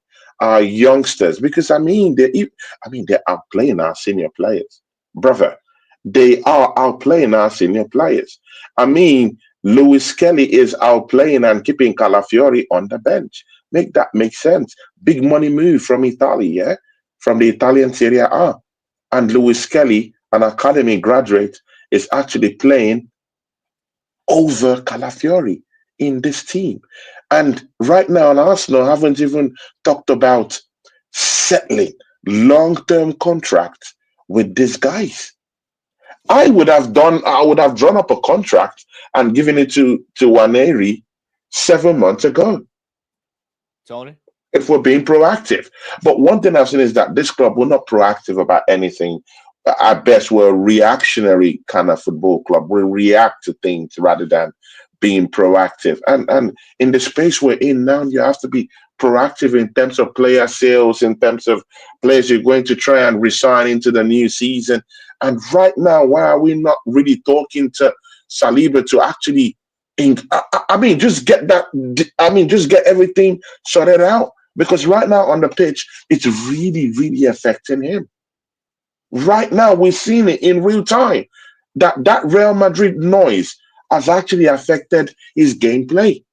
our youngsters because they're outplaying our senior players, brother. They are outplaying our senior players. I mean, Lewis Kelly is outplaying and keeping Calafiori on the bench. Make that make sense. Big money move from Italy, yeah, from the Italian Serie A, and Lewis Kelly, an academy graduate, is actually playing over Calafiori in this team. And right now, Arsenal haven't even talked about settling long-term contracts with these guys. I would have drawn up a contract and given it to Waneri 7 months ago. Tony? If we're being proactive. But one thing I've seen is that this club, we're not proactive about anything. At best, we're a reactionary kind of football club. We react to things rather than being proactive. And in the space we're in now, you have to be proactive in terms of player sales, in terms of players you're going to try and resign into the new season. And right now, why are we not really talking to Saliba to actually, just get everything sorted out? Because right now on the pitch, it's really, really affecting him. Right now, we're seeing it in real time. That Real Madrid noise has actually affected his gameplay.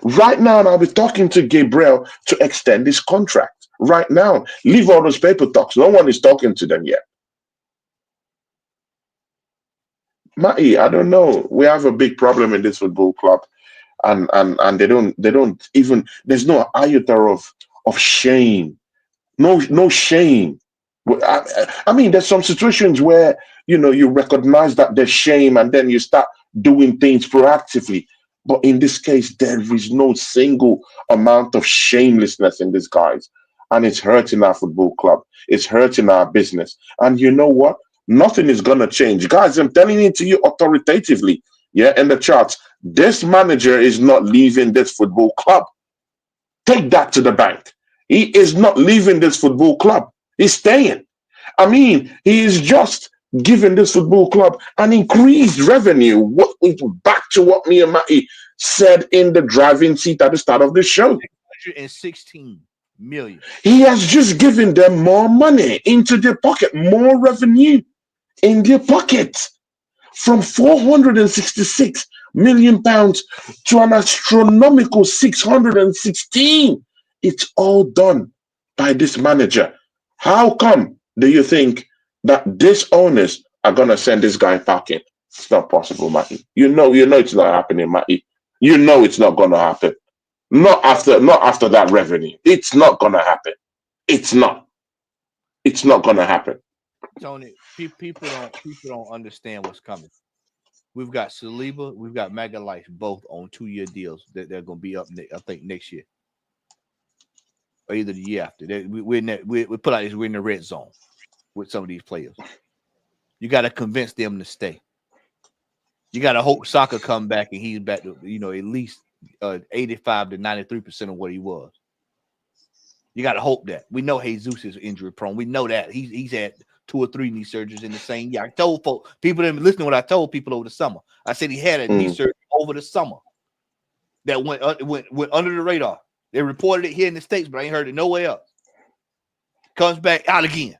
Right now, and I'll be talking to Gabriel to extend his contract. Right now, leave all those paper talks. No one is talking to them yet. Matty, I don't know. We have a big problem in this football club, and they don't even. There's no iota of shame. No shame. I mean, there's some situations where you recognize that there's shame, and then you start doing things proactively. But in this case, there is no single amount of shamelessness in this, guys, and it's hurting our football club. It's hurting our business. And you know what? Nothing is gonna change, guys. I'm telling it to you authoritatively. Yeah, in the charts, this manager is not leaving this football club. Take that to the bank. He is not leaving this football club. He's staying. I mean, he is just giving this football club an increased revenue. Back to what me and Matty said in the driving seat at the start of the show. 616 million. He has just given them more money into their pocket, more revenue in their pocket, from 466 million pounds to an astronomical 616. It's all done by this manager. How come do you think that these owners are gonna send this guy packing? It's not possible, Matty. You know it's not happening, Matty. You know it's not gonna happen. Not after that revenue. It's not gonna happen. It's not. It's not gonna happen. Tony, people don't understand what's coming. We've got Saliba, we've got Magalhaes, both on 2-year deals that they're going to be up. I think next year or either the year after. We put out this. We're in the red zone with some of these players. You got to convince them to stay. You got to hope Saka come back and he's back to at least 85 to 93% of what he was. You got to hope that. We know Jesus is injury prone. We know that he's had 2 or 3 knee surgeries in the same year. I told people didn't listen to what I told people over the summer. I said he had a knee surgery over the summer that went under the radar. They reported it here in the States, but I ain't heard it nowhere else. Comes back out again.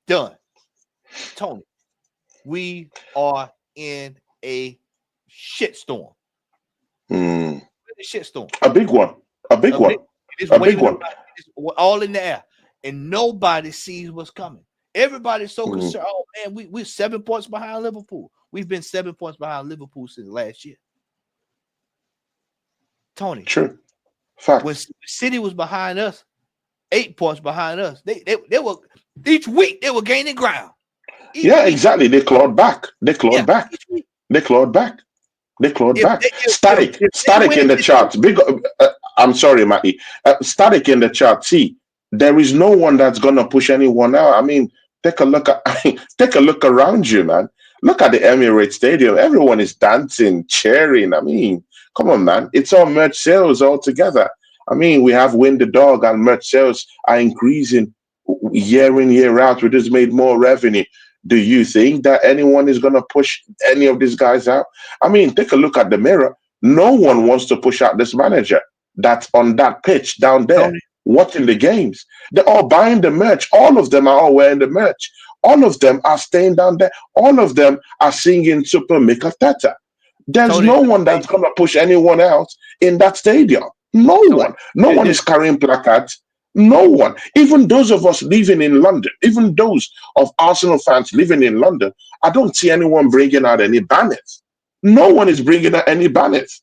Done. Tony, we are in a shitstorm. Mm. A shitstorm. A big one. A big one. It's waving around. It's all in the air. And nobody sees what's coming. Everybody's so concerned. Oh man, we're 7 points behind Liverpool. We've been 7 points behind Liverpool since last year. Tony, true. Fact. When City was behind us, 8 points behind us, they were each week they were gaining ground. Exactly. They clawed back. They clawed back. They clawed back. They clawed back. Static in the charts. I'm sorry, Matty. Static in the chart. See, there is no one that's gonna push anyone out. I mean, take a look around you, man. Look at the Emirates Stadium. Everyone is dancing, cheering. I mean, come on, man. It's all merch sales all together. I mean, we have Win the Dog and merch sales are increasing year in, year out. We just made more revenue. Do you think that anyone is going to push any of these guys out? I mean, take a look at the mirror. No one wants to push out this manager that's on that pitch down there watching the games. They're all buying the merch. All of them are all wearing the merch. All of them are staying down there. All of them are singing Super Mika Tata. There's no one that's going to push anyone else in that stadium. No one. No one is carrying placards. No one. Even those of us living in London, even those of Arsenal fans living in London, I don't see anyone bringing out any banners. No one is bringing out any banners.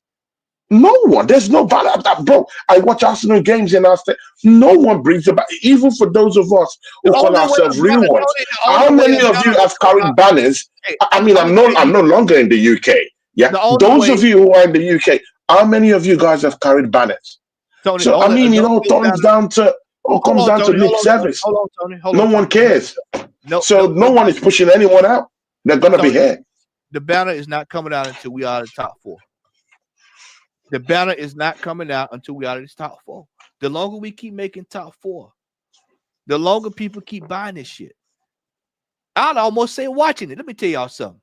No one. There's no banner. Bro, I watch Arsenal games in our state. No one brings about. Even for those of us who call ourselves real ones, how many of you have carried banners? I mean, I'm no longer in the UK. Yeah, those of you who are in the UK, how many of you guys have carried banners? Tony, so I mean, it all comes down to lip service. Hold on, Tony. No one cares. So no one is pushing anyone out. They're gonna be here. The banner is not coming out until we are the top 4. The banner is not coming out until we are the top 4. The longer we keep making top 4, the longer people keep buying this shit. I'd almost say watching it. Let me tell y'all something.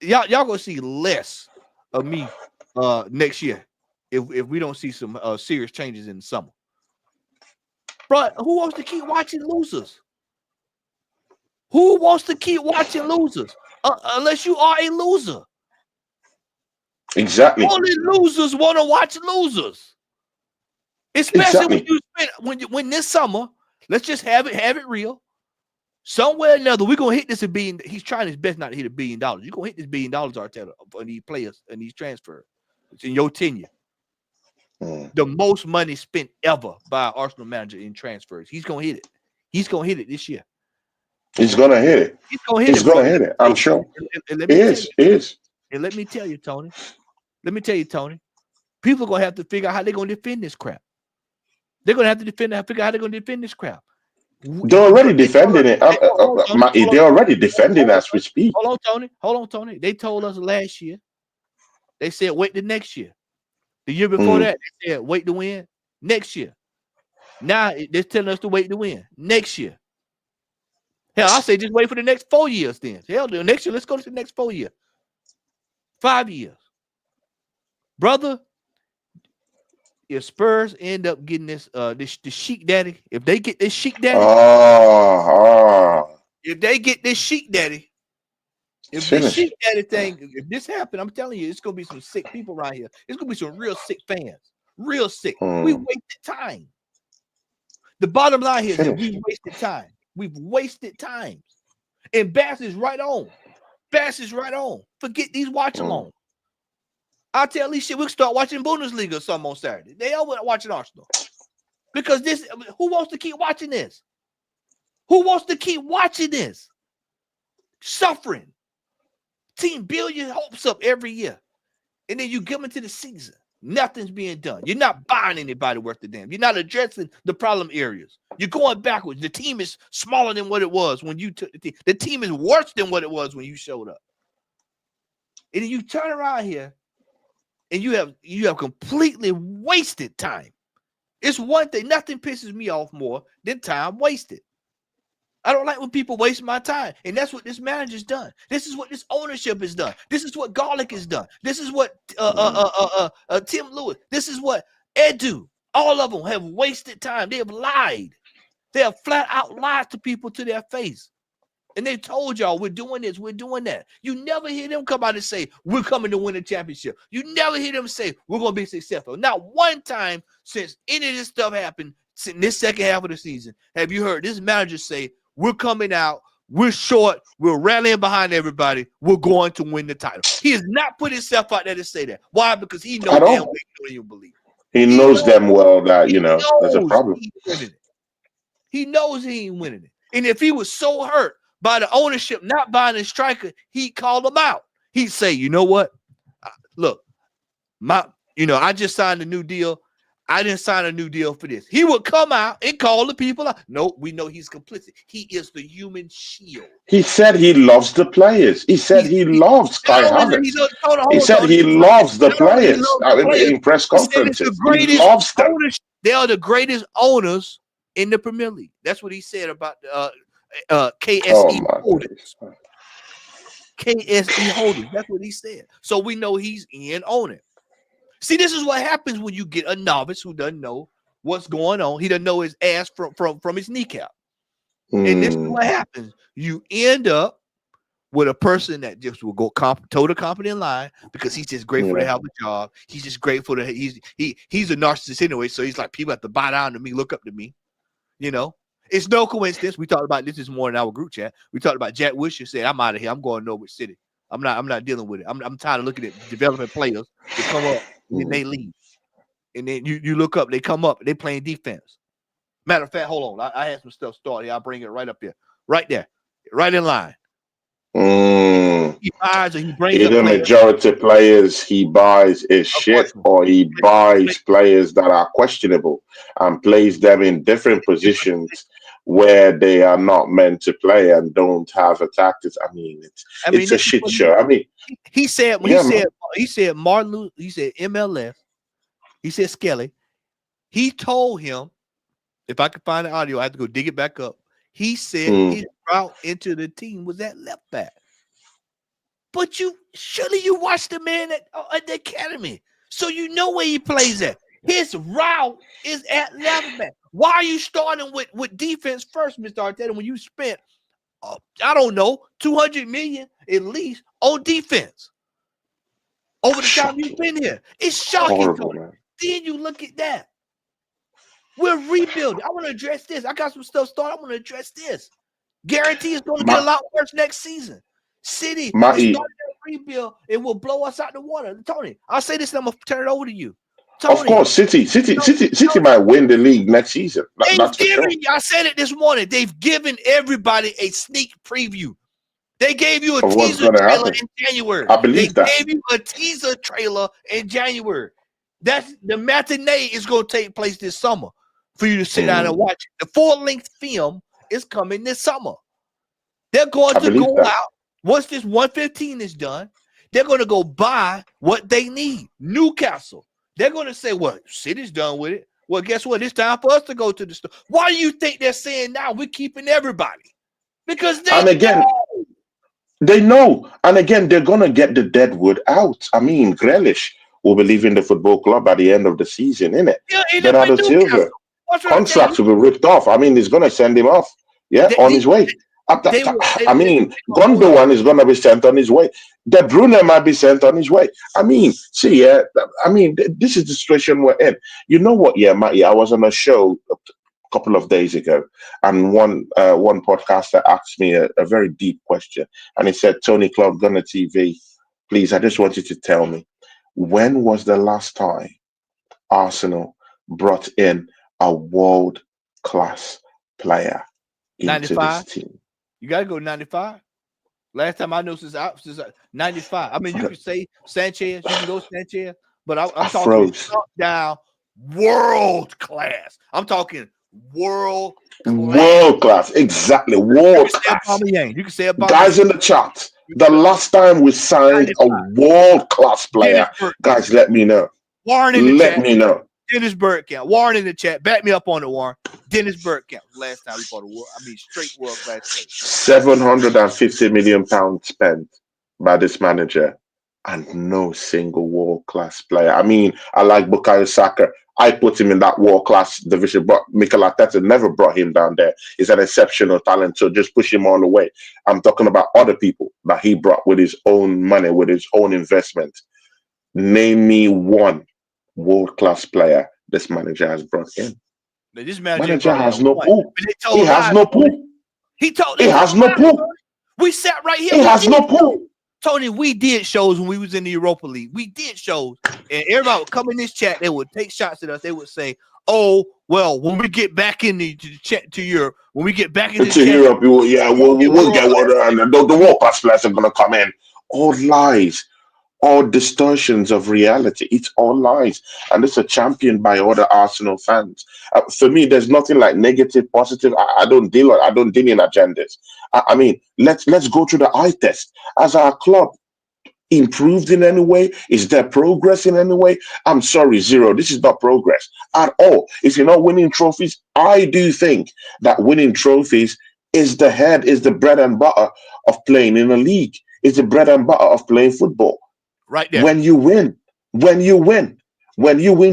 Y'all gonna see less of me next year if we don't see some serious changes in the summer. But who wants to keep watching losers? Who wants to keep watching losers? Unless you are a loser. Exactly. Only losers want to watch losers. Especially when you spend when this summer, let's just have it real. Somewhere or another, we're gonna hit this $1 billion. He's trying his best not to hit $1 billion. You're gonna hit this $1 billion, Arteta, for these players and these transfers. It's in your tenure. The most money spent ever by an Arsenal manager in transfers. He's gonna hit it. He's gonna hit it this year. He's gonna hit it. He's gonna hit it. I'm sure. It is. And let me tell you, Tony. People are gonna have to figure out how they're gonna defend this crap. They're gonna have to figure out how they're gonna defend this crap. They're already defending it. They're already defending as we speak. Hold on, Tony. They told us last year. They said wait the next year. The year before that, they said wait to win next year. Now they're telling us to wait to win next year. Hell, I say just wait for the next 4 years then. Hell, next year, let's go to the next 4 years. 5 years. Brother, if Spurs end up getting this Sheik Daddy, if they get this Sheik Daddy, if they get this Sheik Daddy, if this Sheik Daddy thing, if this happens, I'm telling you, it's gonna be some sick people around here. It's gonna be some real sick fans, real sick. We wasted time. The bottom line here is that we wasted time. We've wasted time, and Bass is right on. Forget these watch along. I tell these shit, we'll start watching Bundesliga or something on Saturday. They all watching Arsenal. Because this, who wants to keep watching this? Who wants to keep watching this? Suffering. Team build your hopes up every year. And then you get into the season. Nothing's being done. You're not buying anybody worth the damn. You're not addressing the problem areas. You're going backwards. The team is smaller than what it was when you took the team. The team is worse than what it was when you showed up. And then you turn around here and you have completely wasted time. It's one thing. Nothing pisses me off more than time wasted. I don't like when people waste my time. And that's what this manager's done. This is what this ownership has done. This is what Garlic has done. This is what Tim Lewis. This is what Edu. All of them have wasted time. They have lied. They have flat out lied to people to their face. And they told y'all, we're doing this, we're doing that. You never hear them come out and say, we're coming to win a championship. You never hear them say, we're going to be successful. Not one time since any of this stuff happened, in this second half of the season, have you heard this manager say, we're coming out, we're short, we're rallying behind everybody, we're going to win the title. He has not put himself out there to say that. Why? Because he knows damn well you don't even believe it. He knows damn well that, there's a problem. He knows he ain't winning it. And if he was so hurt by the ownership not buying a striker, he'd call them out. He'd say, you know what? Look, I just signed a new deal. I didn't sign a new deal for this. He would come out and call the people out. No, we know he's complicit. He is the human shield. He said he loves the players. He said he loves Kai Havertz. He said he loves the players. In press conferences, he loves them. They are the greatest owners in the Premier League. That's what he said about KSE Holdings. KSE Holdings. That's what he said. So we know he's in on it. See, this is what happens when you get a novice who doesn't know what's going on. He doesn't know his ass from his kneecap. And this is what happens. You end up with a person that just will go total competent line because he's just grateful to have a job. He's just grateful to he's a narcissist anyway. So he's like, people have to bow down to me, look up to me. It's no coincidence. We talked about this morning in our group chat. We talked about Jack Wilshere said, I'm out of here. I'm going to Norwich City. I'm not dealing with it. I'm tired of looking at developing players to come up and then they leave. And then you look up, they come up, they playing defense. Matter of fact, hold on. I had some stuff started. I'll bring it right up here. Right there. Right in line. He buys or he brings either majority players he buys is shit, or he buys players that are questionable and plays them in different positions where they are not meant to play and don't have a tactics. It's a shit show. He said Martin, he said MLS, he said Skelly. He told him, if I could find the audio, I have to go dig it back up. He said his route into the team was at left back. But surely you watched the man at the academy, so you know where he plays at. His route is at left back. Why are you starting with defense first, Mr. Arteta, when you spent I don't know, 200 million at least on defense over the time you've been here. It's shocking. Horrible, man. Then you look at that. We're rebuilding. I want to address this. I got some stuff started. I want to address this. Guarantee it's going to get a lot worse next season. City is starting that rebuild. It will blow us out the water. Tony, I'll say this and I'm going to turn it over to you. Tony, of course, City might win the league next season. That's for sure. I said it this morning. They've given everybody a sneak preview. They gave you a teaser trailer in January. I believe that. They gave you a teaser trailer in January. That's the matinee is going to take place this summer for you to sit down and watch. The full-length film is coming this summer. They're going to go out. Once this 115 is done, they're going to go buy what they need. Newcastle. They're going to say, well, City's done with it. Well, guess what? It's time for us to go to the store. Why do you think they're saying now we're keeping everybody? Because they know. And again, they're going to get the deadwood out. I mean, Grealish will be leaving the football club at the end of the season, innit? Yeah, Bernardo Silva. Contracts will be ripped off. I mean, he's going to send him off. Yeah, on his way. I mean, Gundogan is going to be sent on his way. De Bruyne might be sent on his way. I mean, this is the situation we're in. You know what? Yeah, Matty, I was on a show a couple of days ago, and one podcaster asked me a very deep question, and he said, "Tony Club, Gunner TV, please, I just want you to tell me, when was the last time Arsenal brought in a world-class player into this team?" You got to go 95. Last time I know since 95. I mean, you could say Sanchez. You can go Sanchez. But I'm talking down world class. I'm talking world class. World class. Exactly. World class. You can say about guys in the chat. The last time we signed a world class player, guys, let me know. Warren in the chat. Let me know. Dennis Bergkamp. Warren in the chat. Back me up on it, Warren. Dennis Bergkamp. Last time we bought straight world class. £750 million spent by this manager and no single world class player. I mean, I like Bukayo Saka. I put him in that world class division, but Mikel Arteta never brought him down there. He's an exceptional talent, so just push him on the way. I'm talking about other people that he brought with his own money, with his own investment. Name me one world-class player this manager has brought in. But this manager has no pool. He has no pool. He has no pool. We sat right here. He has no pool. Tony, we did shows when we was in the Europa League. We did shows, and everybody would come in this chat. They would take shots at us. They would say, "Oh, well, when we get back in to Europe, when we get back into Europe, we'll get one. And the world-class players are gonna come in." All lies. All distortions of reality. It's all lies, and it's a championed by other Arsenal fans. For me, there's nothing like negative, positive. I don't deal in agendas. I mean, let's go through the eye test. Has our club improved in any way? Is there progress in any way? I'm sorry, zero. This is not progress at all. If you're not winning trophies, I do think that winning trophies is the bread and butter of playing in a league. It's the bread and butter of playing football. Right there. When you win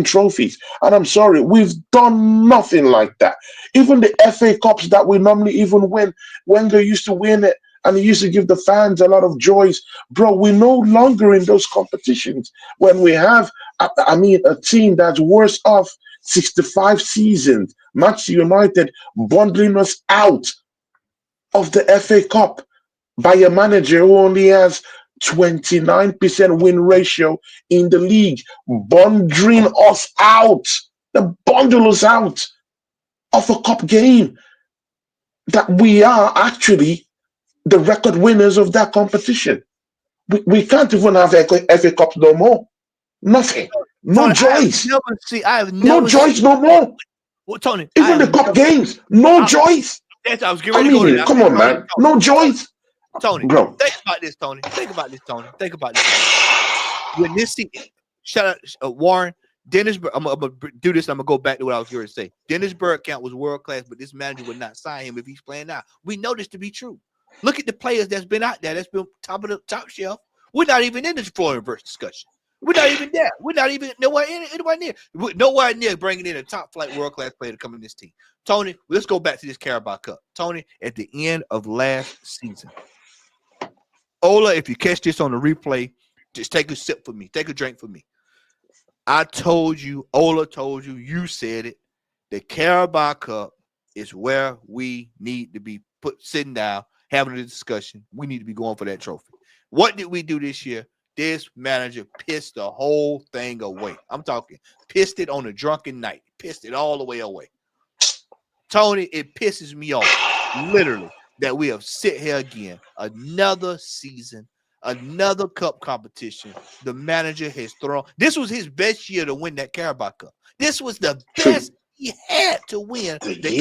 trophies. And I'm sorry, we've done nothing like that. Even the FA Cups that we normally even win, when they used to win it and it used to give the fans a lot of joys, bro, we're no longer in those competitions. When we have, a team that's worse off 65 seasons, Manchester United bundling us out of the FA Cup by a manager who only has 29% win ratio in the league, bundling us out. They bundle us out of a cup game. That we are actually the record winners of that competition. We can't even have FA Cup no more. Nothing. No joys. No joys no more. Well, Tony, even the cup games, no joys. I was getting ready to go there. Come on, man. No joys. Tony, bro. Think about this, Tony. When this season, shout out Warren, Dennis. I'm gonna do this. I'm gonna go back to what I was going to say. Dennis Bergkamp was world class, but this manager would not sign him if he's playing now. We know this to be true. Look at the players that's been out there. That's been top shelf. We're not even in this Florian verse discussion. We're not even there. We're not even nowhere near bringing in a top flight world class player to come in this team. Tony, let's go back to this Carabao Cup. Tony, at the end of last season, Ola, if you catch this on the replay, just take a sip for me. Take a drink for me. I told you, Ola told you, you said it. The Carabao Cup is where we need to be sitting down, having a discussion. We need to be going for that trophy. What did we do this year? This manager pissed the whole thing away. I'm talking pissed it on a drunken night. Pissed it all the way away. Tony, it pisses me off, literally, that we have sit here again. Another season, another cup competition. The manager has thrown. This was his best year to win that Carabao Cup. This was the best he had to win. It was the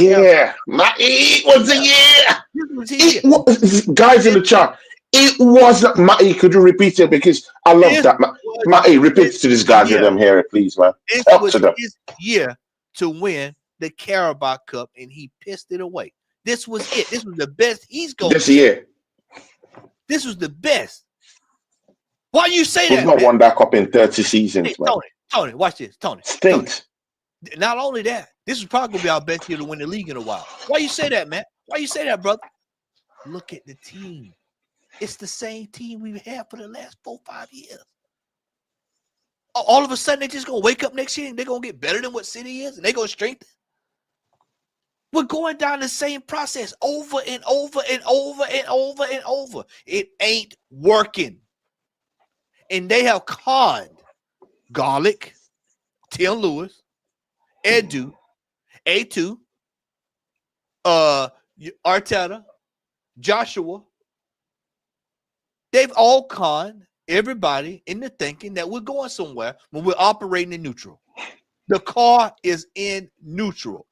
year. It was, guys in the chat. It wasn't Matty. Could you repeat it? Because I love that. Matty, repeat to these guys that I'm here, please, man. This was his year to win the Carabao Cup, and he pissed it away. This was it. This was the best he's going. This year. This was the best. Why you say We've that? not won that cup in 30 seasons, man. Tony, watch this. Tony. Stinks. Not only that, this is probably gonna be our best year to win the league in a while. Why you say that, man? Why you say that, brother? Look at the team. It's the same team we've had for the last 4-5 years. All of a sudden, they're just gonna wake up next year and they're gonna get better than what City is, and they're gonna strengthen. We're going down the same process over and over and over and over and over. It ain't working. And they have conned Garlic, Tim Lewis, Edu, A2, Arteta, Joshua. They've all conned everybody into thinking that we're going somewhere when we're operating in neutral. The car is in neutral.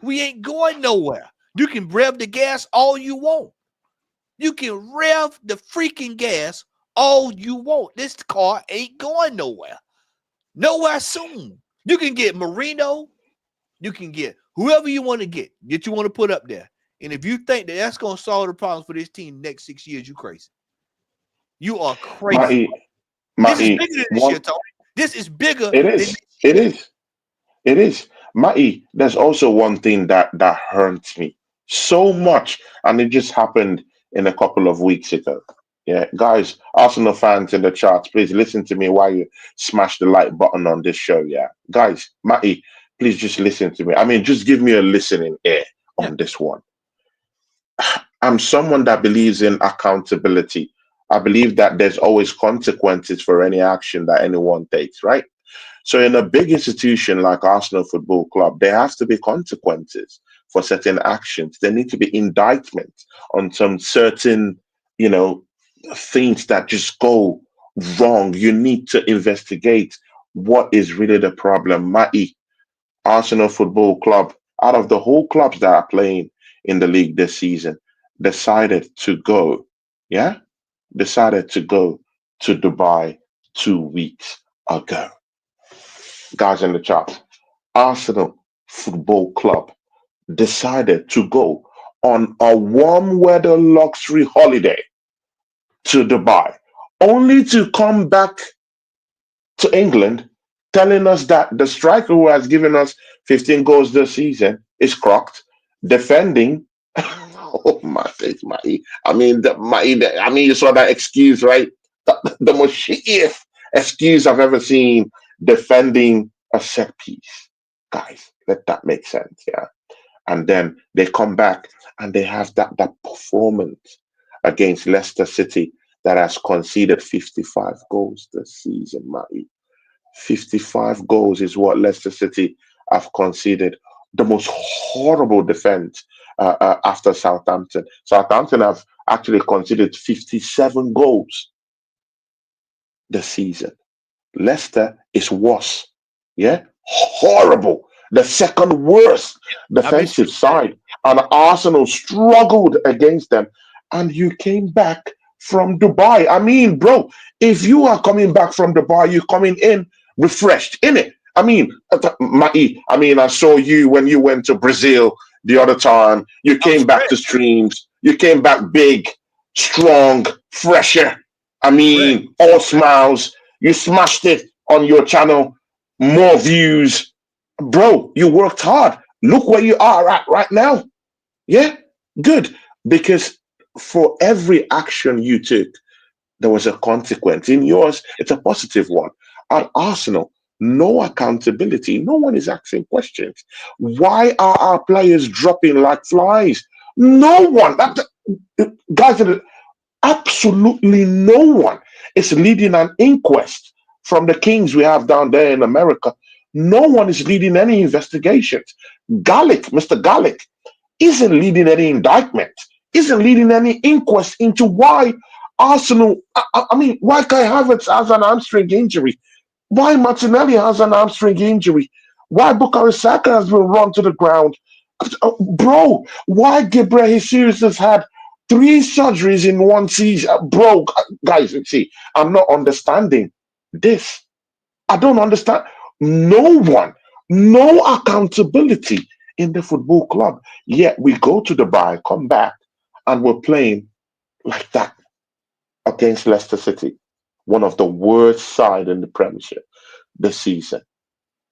We ain't going nowhere. You can rev the gas all you want. You can rev the freaking gas all you want. This car ain't going nowhere. Nowhere soon. You can get Merino. You can get whoever you want to get that you want to put up there. And if you think that that's going to solve the problems for this team next 6 years, you crazy. You are crazy. This is bigger than this year, Tony. This is bigger. It is. Matty, there's also one thing that hurts me so much, and it just happened in a couple of weeks ago. Yeah, guys, Arsenal fans in the charts, please listen to me while you smash the like button on this show. Yeah, guys, Matty, please just listen to me. I mean, just give me a listening ear on this one. I'm someone that believes in accountability. I believe that there's always consequences for any action that anyone takes, right? So in a big institution like Arsenal Football Club, there has to be consequences for certain actions. There need to be indictments on some certain, things that just go wrong. You need to investigate what is really the problem. Matty, Arsenal Football Club, out of the whole clubs that are playing in the league this season, decided to go to Dubai 2 weeks ago. Guys in the chat, Arsenal Football Club decided to go on a warm weather luxury holiday to Dubai, only to come back to England telling us that the striker who has given us 15 goals this season is crocked, defending. Oh my face, Matty. I mean, you saw that excuse, right? The most shittiest excuse I've ever seen, defending a set piece. Guys, let that make sense, yeah. And then they come back and they have that performance against Leicester City that has conceded 55 goals this season, Matty. 55 goals is what Leicester City have conceded. The most horrible defense after Southampton. Southampton have actually conceded 57 goals this season. Leicester is worse. Yeah? Horrible. The second worst defensive side. And Arsenal struggled against them. And you came back from Dubai. I mean, bro, if you are coming back from Dubai, you're coming in refreshed, innit? I mean, Matty, I saw you when you went to Brazil the other time. You came back to streams. You came back big, strong, fresher. I mean, all smiles. You smashed it on your channel, more views. Bro, you worked hard. Look where you are at right now. Yeah, good. Because for every action you took, there was a consequence. In yours, it's a positive one. At Arsenal, no accountability. No one is asking questions. Why are our players dropping like flies? No one. Guys, absolutely no one is leading an inquest from the kings we have down there in America. No one is leading any investigations. Mr. Gallic, isn't leading any indictment, isn't leading any inquest into why Arsenal, I mean, why Kai Havertz has an hamstring injury, why Martinelli has an hamstring injury, why Bukayo Saka has been run to the ground. Bro, why Gabriel Jesus has had 3 surgeries in one season. Bro, guys, see, I'm not understanding this. I don't understand. No one, no accountability in the football club. Yet we go to Dubai, come back, and we're playing like that against Leicester City, one of the worst side in the Premiership this season.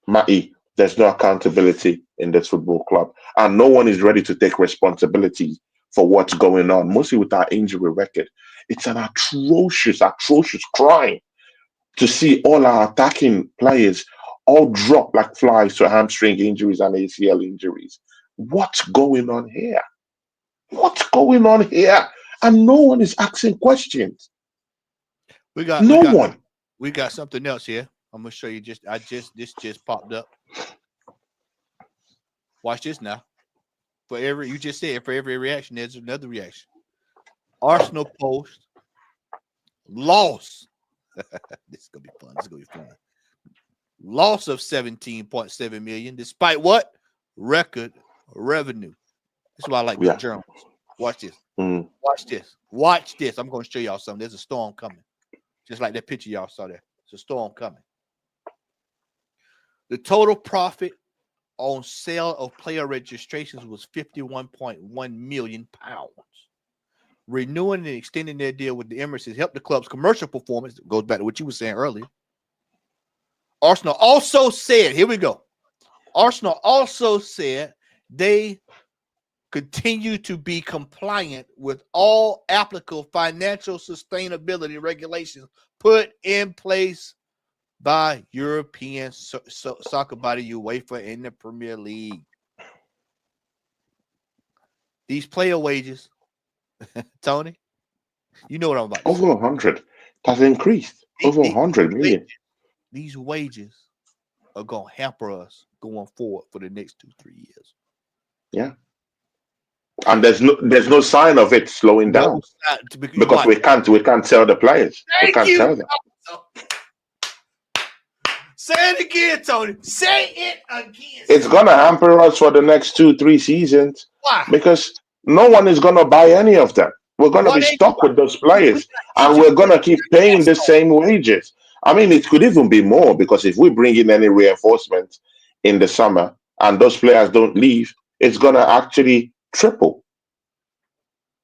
Matty, there's no accountability in this football club, and no one is ready to take responsibility for what's going on, mostly with our injury record. It's an atrocious, atrocious crime to see all our attacking players all drop like flies to hamstring injuries and ACL injuries. What's going on here? What's going on here? And no one is asking questions. No one. We got something else here. I'm gonna show you. This just popped up. Watch this now. For every reaction, there's another reaction. Arsenal post loss. This is gonna be fun. Loss of 17.7 million, despite what? Record revenue. That's why I like the journals. Watch this. Watch this. I'm gonna show y'all something. There's a storm coming. Just like that picture y'all saw there. It's a storm coming. The total profit on sale of player registrations was £51.1 million. Renewing and extending their deal with the Emirates has helped the club's commercial performance. It goes back to what you were saying earlier. Arsenal also said, here we go. Arsenal also said they continue to be compliant with all applicable financial sustainability regulations put in place by European soccer body UEFA in the Premier League. These player wages, Tony, you know what I'm about to say. Over 100 has increased. Over 100 million. These wages are going to hamper us going forward for the next 2-3 years. Yeah. And there's no sign of it slowing down because we can't tell the players. We can't tell them. Say it again, Tony. Say it again. It's gonna hamper us for the next 2-3 seasons. Why? Because no one is gonna buy any of them. We're gonna be stuck with those players, and we're gonna keep paying the same wages. I mean, it could even be more because if we bring in any reinforcements in the summer and those players don't leave, it's gonna actually triple.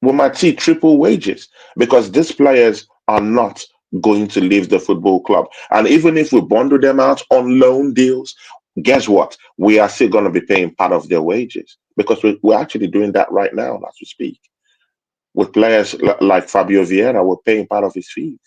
We might see triple wages because these players are not going to leave the football club. And even if we bundle them out on loan deals, guess what? We are still going to be paying part of their wages because we're actually doing that right now as we speak. With players like Fabio Vieira, we're paying part of his fees.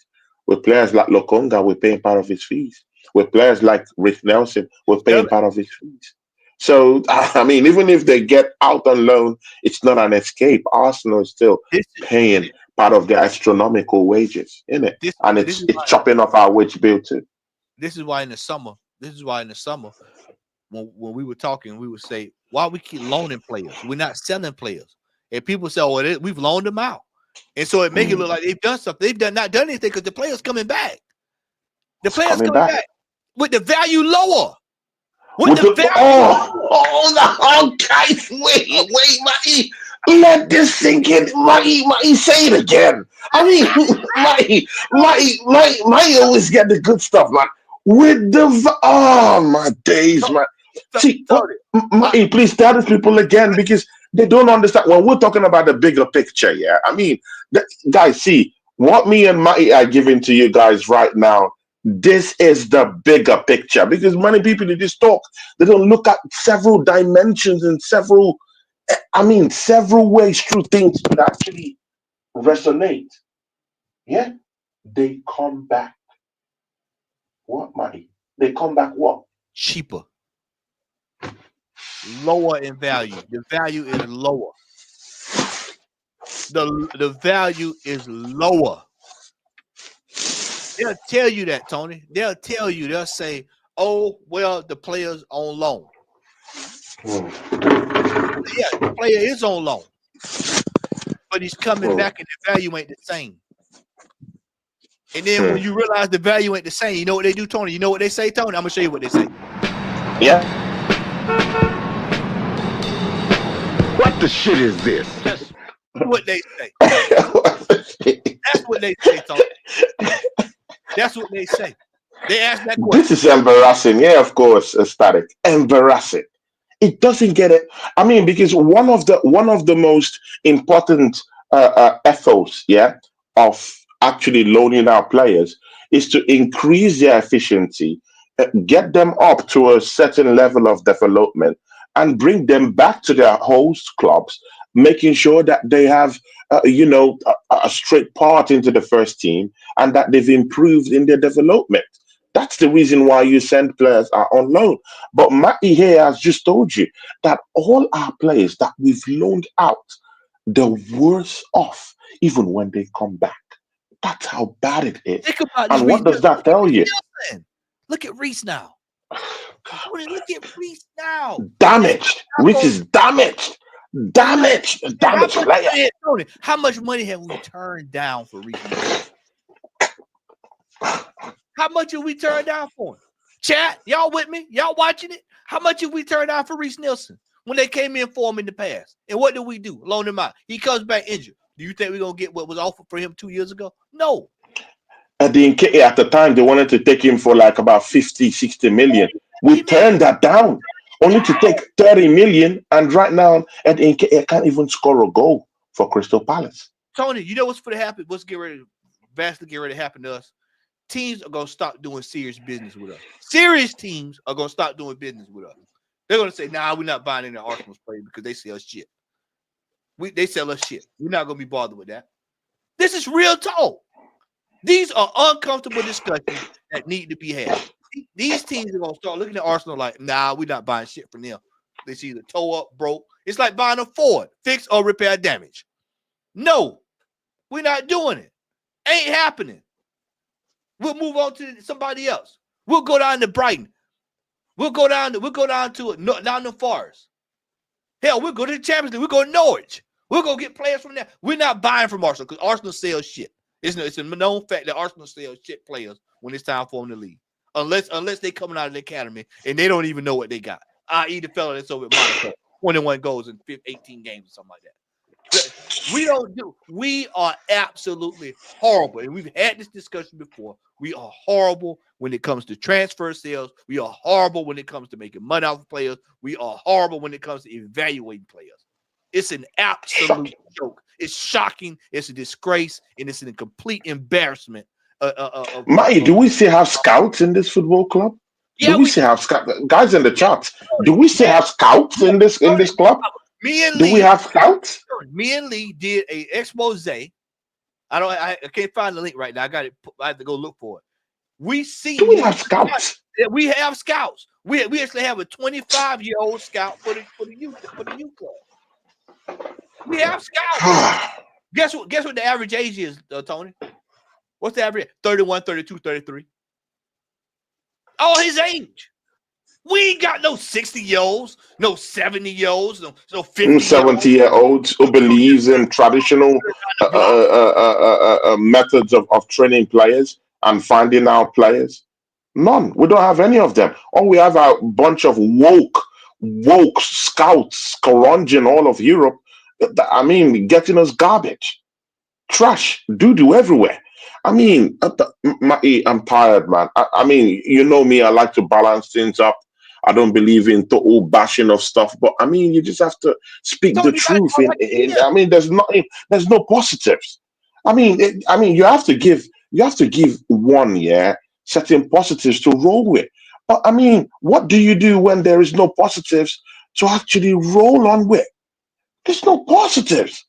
With players like Lokonga, we're paying part of his fees. With players like Rick Nelson, we're paying part of his fees. So, I mean, even if they get out on loan, it's not an escape. Arsenal is still paying part of their astronomical wages, isn't it? And it's chopping off our wage bill too. This is why in the summer, when we were talking, we would say, why we keep loaning players? We're not selling players. And people say, oh, we've loaned them out. And so it makes it look like they've done something. They've not done anything because the players coming back. The players coming back with the value lower. Guys, wait, Matty. Let this sink in. Matty, say it again. I mean, Matty always get the good stuff, man. With the my days, man. See, Matty, please tell these people again because they don't understand when we're talking about the bigger picture. Yeah, I mean, guys, see what me and Matty are giving to you guys right now. This is the bigger picture because many people they just talk. They don't look at several dimensions and several ways through things to actually resonate. Yeah, they come back. What money? They come back what? Cheaper, lower in value. The value is lower. The value is lower. They'll tell you that, Tony. They'll tell you. They'll say, "Oh, well, the player's on loan." Hmm. Yeah, the player is on loan, but he's coming Hmm. back, and the value ain't the same. And then when Hmm. you realize the value ain't the same, you know what they do, Tony? You know what they say, Tony? I'm gonna show you what they say. Yeah. What the shit is this? Just what they say. That's what they say, Tony. That's what they say. They ask that This question. is embarrassing. Yeah, of course, static. Embarrassing. It doesn't get it. I mean, because one of the most important ethos, yeah, of actually loaning out players is to increase their efficiency, get them up to a certain level of development, and bring them back to their host clubs, making sure that they have, a straight part into the first team and that they've improved in their development. That's the reason why you send players are on loan. But Matty here has just told you that all our players that we've loaned out, they're worse off even when they come back. That's how bad it is. Think about this, And Reese. what does that Look at tell Reese you? Nelson. Look at Reese now. Tony, look at Reese now. This Damaged. not Which gonna is damaged. look. Damaged. And how Damaged much player. money, Tony? How much money have we turned down for Reese Nelson? How much have we turned down for him? Chat, y'all with me? Y'all watching it? How much have we turned down for Reese Nelson when they came in for him in the past? And what do we do? Loan him out. He comes back injured. Do you think we're gonna get what was offered for him 2 years ago? No. At the time, they wanted to take him for like about 50, 60 million. We 50 million turned that down, only to down. take 30 million. And right now, Ed Nketiah can't even score a goal for Crystal Palace. Tony, you know what's going to happen? What's vastly get ready to happen to us? Teams are gonna stop doing serious business with us. Serious teams are gonna stop doing business with us. They're gonna say, "Nah, we're not buying any Arsenal's play because they sell shit. They sell us shit. We're not gonna be bothered with that." This is real talk. These are uncomfortable discussions that need to be had. These teams are gonna start looking at Arsenal like, "Nah, we're not buying shit from them. They see either toe up, broke. It's like buying a Ford, fix or repair damage. No, we're not doing it. Ain't happening. We'll move on to somebody else. We'll go down to Brighton. We'll go down to down the Forest. Hell, we'll go to the Champions League. We'll go to Norwich. We'll go get players from there. We're not buying from Arsenal because Arsenal sells shit. It's a known fact that Arsenal sells shit players when it's time for them to leave. Unless they coming out of the academy and they don't even know what they got. I.e. the fella that's over at Monaco, 21 goals in 18 games or something like that. We are absolutely horrible. And we've had this discussion before. We are horrible when it comes to transfer sales. We are horrible when it comes to making money off of players. We are horrible when it comes to evaluating players. It's an absolute joke. It's shocking. It's a disgrace. And it's a complete embarrassment. Matty, do we still have scouts in this football club? Yeah, Do we still have scouts? Guys in the chat, do we still have scouts in this club? Me and Do we Lee, have scouts? me and Lee did a expose. I can't find the link right now. I got it. I have to go look for it. We see. Do we have scouts? We have scouts. We actually have a 25-year-old scout for the youth club. We have scouts. Guess what the average age is, Tony? What's the average? 31, 32, 33. All his age. We ain't got no 60-year-olds, no 70-year-olds, no 50-year-olds. 70-year-olds who believes in traditional methods of training players and finding out players. None. We don't have any of them. All we have are a bunch of woke scouts scrounging all of Europe. I mean, getting us garbage, trash, doo-doo everywhere. I mean, I'm tired, man. I mean, you know me, I like to balance things up. I don't believe in total bashing of stuff, but I mean, you just have to speak the truth. I mean, there's no positives. I mean, you have to give one, yeah, certain positives to roll with. But I mean, what do you do when there is no positives to actually roll on with? There's no positives.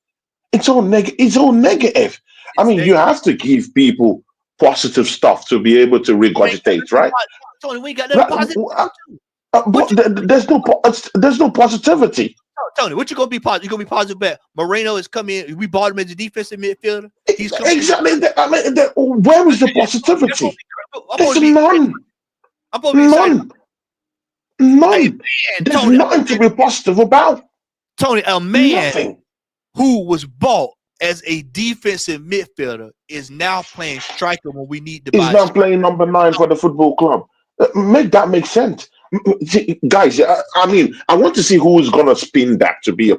It's all negative. It's all negative. I It's mean, you negative. have to give people positive stuff to be able to We ain't got regurgitate, nothing right? positive. Tony, we ain't got nothing Right, positive. What But you there's no positivity. Tony, what you gonna be positive? You gonna be positive about Merino is coming in. We bought him as a defensive midfielder. He's coming in. Exactly. I mean, where is the That's what positivity? I'm There's supposed to be excited. none. I'm supposed to be excited. None. Hey None. man, There's nothing to be positive about. Tony, a man Nothing. who was bought as a defensive midfielder is now playing striker when we need to He's buy. now playing number 9 for the football club. Make that make sense. See, guys, I mean, I want to see who is going to spin that to be a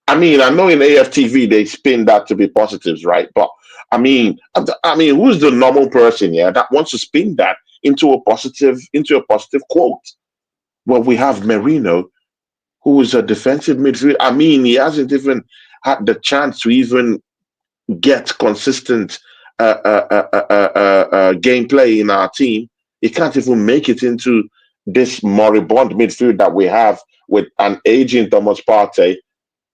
I mean, I know in AFTV they spin that to be positives, right? But I mean, who's the normal person, yeah, that wants to spin that into a positive quote? Well, we have Merino, who is a defensive midfield. I mean, he hasn't even had the chance to even get consistent gameplay in our team. He can't even make it into this moribund midfield that we have with an aging Thomas Partey.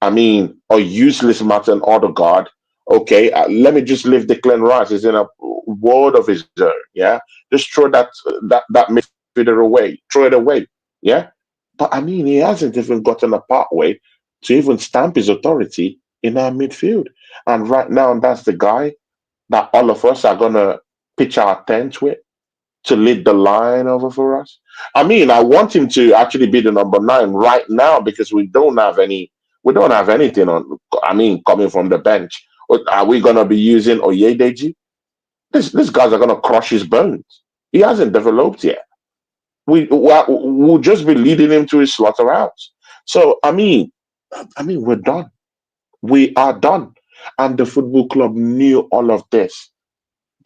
I mean, a useless Martin Odegaard. Okay, let me just leave Declan Rice. He's in a world of his own. Yeah, just throw that midfielder away. Throw it away. Yeah, but I mean, he hasn't even gotten a pathway to even stamp his authority in our midfield. And right now, that's the guy that all of us are gonna pitch our tent with to lead the line over for us. I mean, I want him to actually be the number 9 right now because we don't have anything on. I mean, coming from the bench. Are we gonna be using Oyedeji? These guys are gonna crush his bones. He hasn't developed yet. We'll just be leading him to his slaughterhouse. So I mean, we're done. We are done. And the football club knew all of this.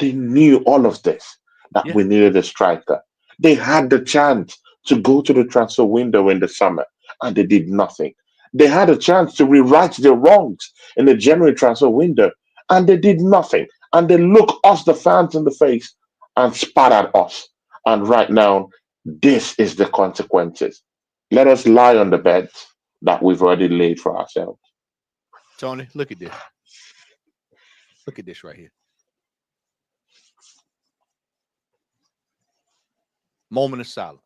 They knew all of this, that Yeah. we needed a striker. They had the chance to go to the transfer window in the summer, and they did nothing. They had a chance to rewrite their wrongs in the January transfer window, and they did nothing. And they look us, the fans, in the face and spat at us. And right now, this is the consequences. Let us lie on the bed that we've already laid for ourselves. Tony, look at this. Look at this right here. Moment of silence.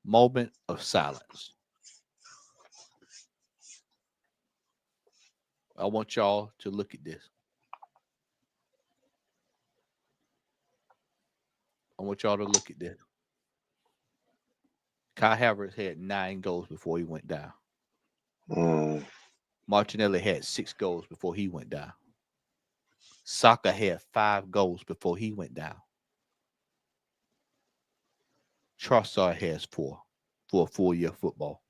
Moment of silence. I want y'all to look at this. I want y'all to look at this. Kai Havertz had 9 goals before he went down. Mm. Martinelli had 6 goals before he went down. Saka had 5 goals before he went down. Trossard has 4 for a full year football.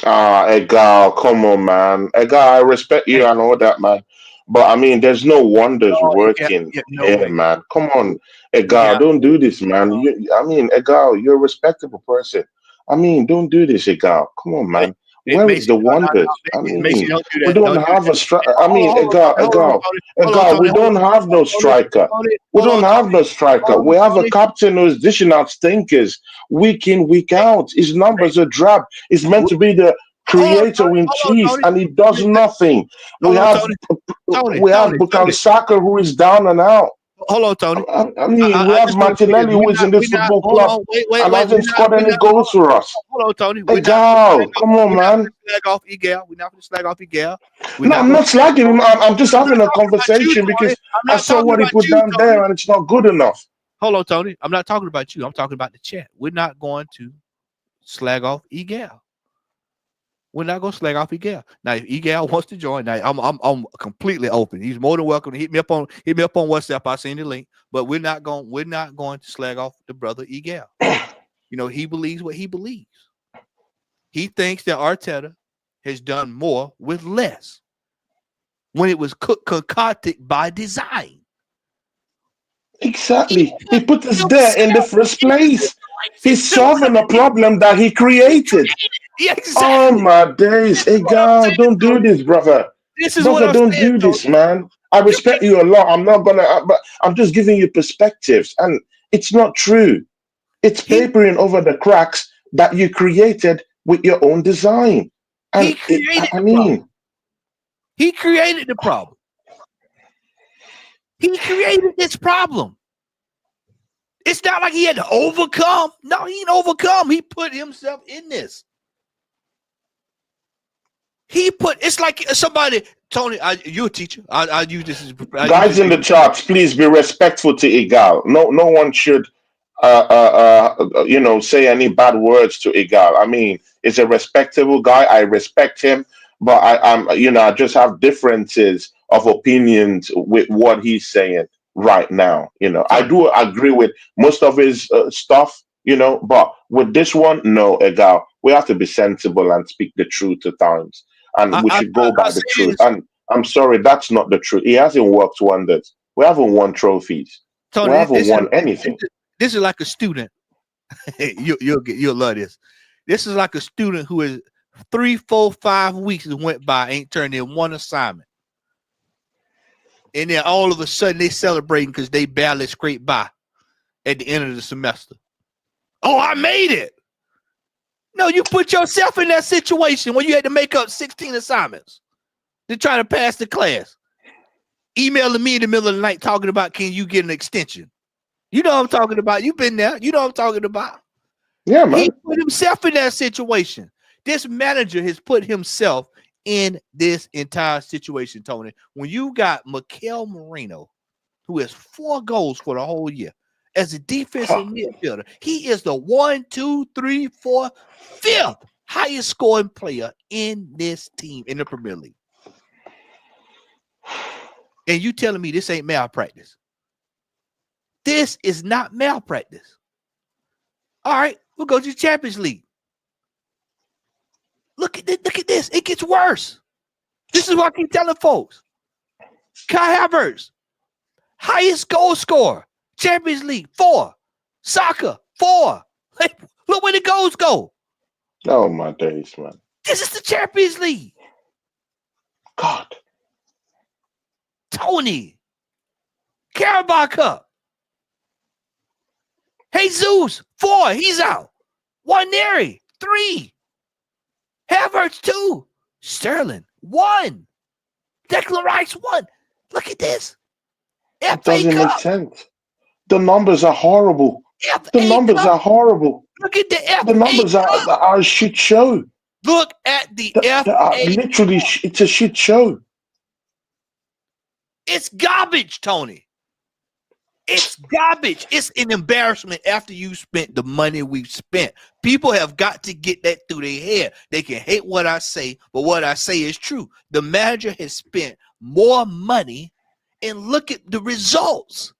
Egal, come on, man. Egal, I respect you and all that, man. But I mean, there's no wonders working here, man. Come on, Egal, don't do this, man. I mean, Egal, you're a respectable person. I mean, don't do this, Egal. Come on, man. Where is the wonders? I mean, Don't do we that. don't Don't do have a that. striker. I mean, Egal, we don't have no striker. We don't have no striker. We have a captain who's dishing out stinkers week in, week out. His numbers are drab. He's meant to be the creator in chief, and he does nothing. We have Bukayo Saka, who is down and out. Hold on, Tony. I mean, we have Martinelli, who is in this football club, and hasn't scored any goals for us. Hold on, Tony. Egal, come on, man. Slag off Egal. We're not going to slag off Egal. No, I'm not slagging him. I'm just having a conversation because I saw what he put down there, and it's not good enough. Hold on, Tony. I'm not talking about you. I'm talking about the chat. We're not going to slag off Egal. We're not gonna slag off Egal. Now, if Egal wants to join, now I'm completely open. He's more than welcome to hit me up on WhatsApp. I seen the link, but we're not going to slag off the brother Egal. You know, he believes what he believes. He thinks that Arteta has done more with less when it was concocted by design. Exactly. He put us there in the first place. He's solving a problem that he created. Yeah, Oh exactly. my days. This is Hey, what I'm girl, saying, don't do Tony. this, brother. This is what Brother, I'm don't saying, do Tony. this, man. I You respect can't. you a lot. I'm not gonna, but I'm just giving you perspectives, and it's not true. It's He papering over the cracks that you created with your own design. he And created I the problem. mean, He created the problem. He created this problem. It's not like he had to overcome. No, he didn't overcome. He put himself in this. It's like somebody, Tony, you're a teacher. I use this as I use guys this. in the charts, please be respectful to Igal. No one should, say any bad words to Igal. I mean, he's a respectable guy. I respect him, but I just have differences of opinions with what he's saying right now. I Tony, do agree with most of his stuff. But with this one, no, Igal. We have to be sensible and speak the truth at times, and we should go I by the say truth. this, And I'm sorry, that's not the truth. He hasn't worked wonders. We haven't won trophies. We Tony. haven't won anything. This is like a student. You'll love this. This is like a student who is 3, 4, 5 weeks that went by, ain't turned in one assignment. And then all of a sudden they celebrating because they barely scraped by at the end of the semester. Oh, I made it. No, you put yourself in that situation where you had to make up 16 assignments to try to pass the class. Emailing me in the middle of the night talking about, can you get an extension? You know what I'm talking about. You've been there. You know what I'm talking about. Yeah, He man. put himself in that situation. This manager has put himself in this entire situation, Tony. When you got Merino, who has 4 goals for the whole year as a defensive midfielder, he is the 1, 2, 3, 4, 5th highest scoring player in this team in the Premier League. And you telling me this ain't malpractice? This is not malpractice. All right, we'll go to the Champions League. Look at this. It gets worse. This is what I keep telling folks. Kai Havertz, highest goal scorer. Champions League, 4. Soccer, 4. Look where the goals go. Oh my days, man. This is the Champions League. God. Tony. Carabao Cup. Jesus, 4. He's out. Waneri, 3. Havertz, 2. Sterling, 1. Declan Rice, 1. Look at this. It FA doesn't make Cup. sense. The numbers are horrible. The FA numbers Cup. are horrible. Look at the FA The numbers Cup. are a shit show. Look at the They are FA. literally, it's a shit show. It's garbage, Tony. It's garbage. It's an embarrassment after you spent the money we've spent. People have got to get that through their head. They can hate what I say, but what I say is true. The manager has spent more money, and look at the results.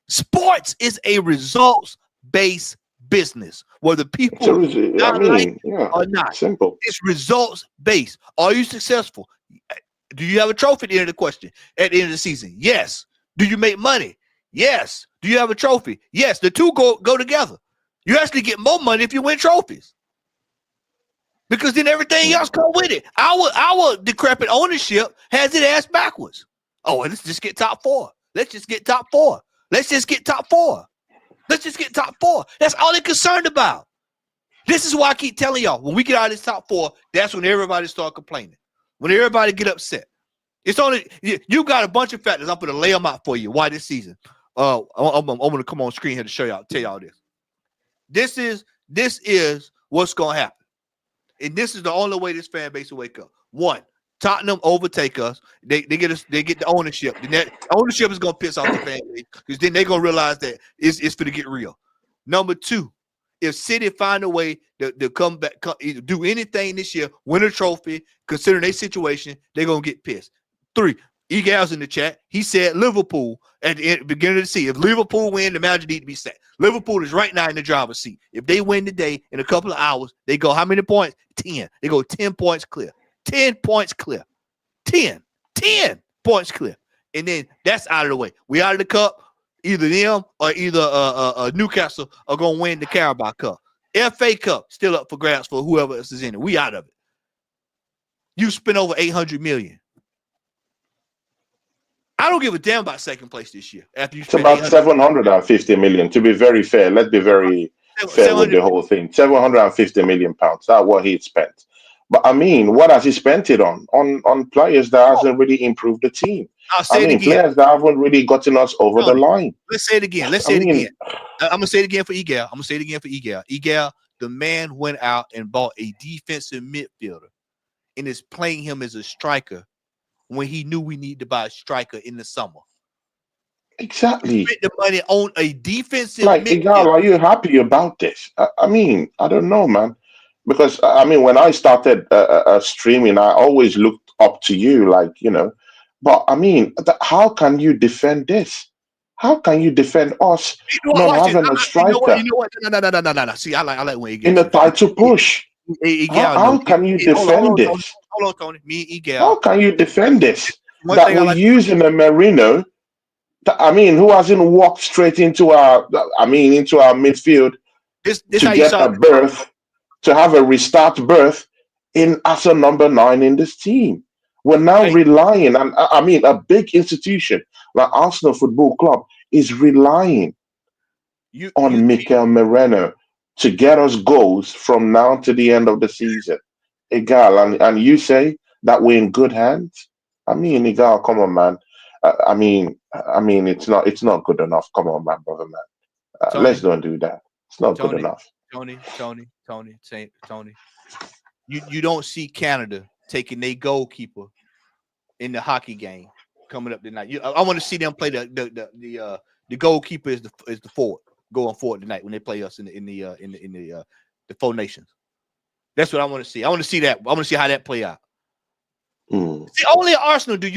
Sports is a results-based business, whether people not like Yeah, or not. simple. It's results-based. Are you successful? Do you have a trophy at the end of the question? At the end of the season? Yes. Do you make money? Yes. Do you have a trophy? Yes. The two go together. You actually get more money if you win trophies, because then everything else comes with it. Our decrepit ownership has it ass backwards. Oh, let's just get top 4. Let's just get top 4. Let's just get top 4. Let's just get top 4. That's all they're concerned about. This is why I keep telling y'all, when we get out of this top 4, that's when everybody start complaining. When everybody get upset. It's only you got a bunch of factors. I'm gonna lay them out for you. Why this season? I'm gonna come on screen here to show y'all, tell y'all this. This is what's gonna happen, and this is the only way this fan base will wake up. 1, Tottenham overtake us. They get the ownership. And that ownership is gonna piss off the fan base, because then they're gonna realize that it's gonna get real. Number 2, if City find a way to come back, do anything this year, win a trophy, considering their situation, they're gonna get pissed. 3, Egal's in the chat. He said Liverpool at the beginning of the season. If Liverpool win, the manager need to be set. Liverpool is right now in the driver's seat. If they win today, in a couple of hours, they go how many points? 10. They go 10 points clear. 10 points clear. 10 points clear. And then that's out of the way. We out of the cup. Either them or either Newcastle are gonna win the Carabao Cup. FA Cup still up for grabs for whoever else is in it. We out of it. You spent over 800 million. I don't give a damn about second place this year. After you It's spent about 750 million. To be very fair, let's be very fair with the whole thing. 750 million pounds. That's what he spent. But I mean, what has he spent it on? On players that hasn't really improved the team. I'll say it again. Players that haven't really gotten us over the line. Let's say it again. Let's say it again. I'm gonna say it again for Egal. I'm gonna say it again for Egal. Egal, the man went out and bought a defensive midfielder and is playing him as a striker when he knew we needed to buy a striker in the summer. Exactly. Spent the money on a defensive midfielder. Egal, are you happy about this? I mean, I don't know, man. Because I mean, when I started streaming, I always looked up to you, like, you know. But I mean, how can you defend this? How can you defend us not having a striker? You know what? No. See, I like when he gets in the title push. How can you defend this? Hold on, Tony. Me and Egal. How can you defend this? That we're using a Merino, I mean, who hasn't walked straight into our midfield to get a berth, to have a restart berth as a number 9 in this team. We're now relying, and I mean, a big institution like Arsenal Football Club is relying on Mikel Merino to get us goals from now to the end of the season. Egal, and you say that we're in good hands? I mean, Egal, come on, man. I mean, it's not good enough. Come on, man, brother, man. Let's don't do that. It's not good enough. Tony. You don't see Canada taking their goalkeeper in the hockey game coming up tonight. I want to see them play the goalkeeper is the forward going forward tonight when they play us in the Four Nations. That's what I want to see. I want to see that. I want to see how that play out. See, only Arsenal do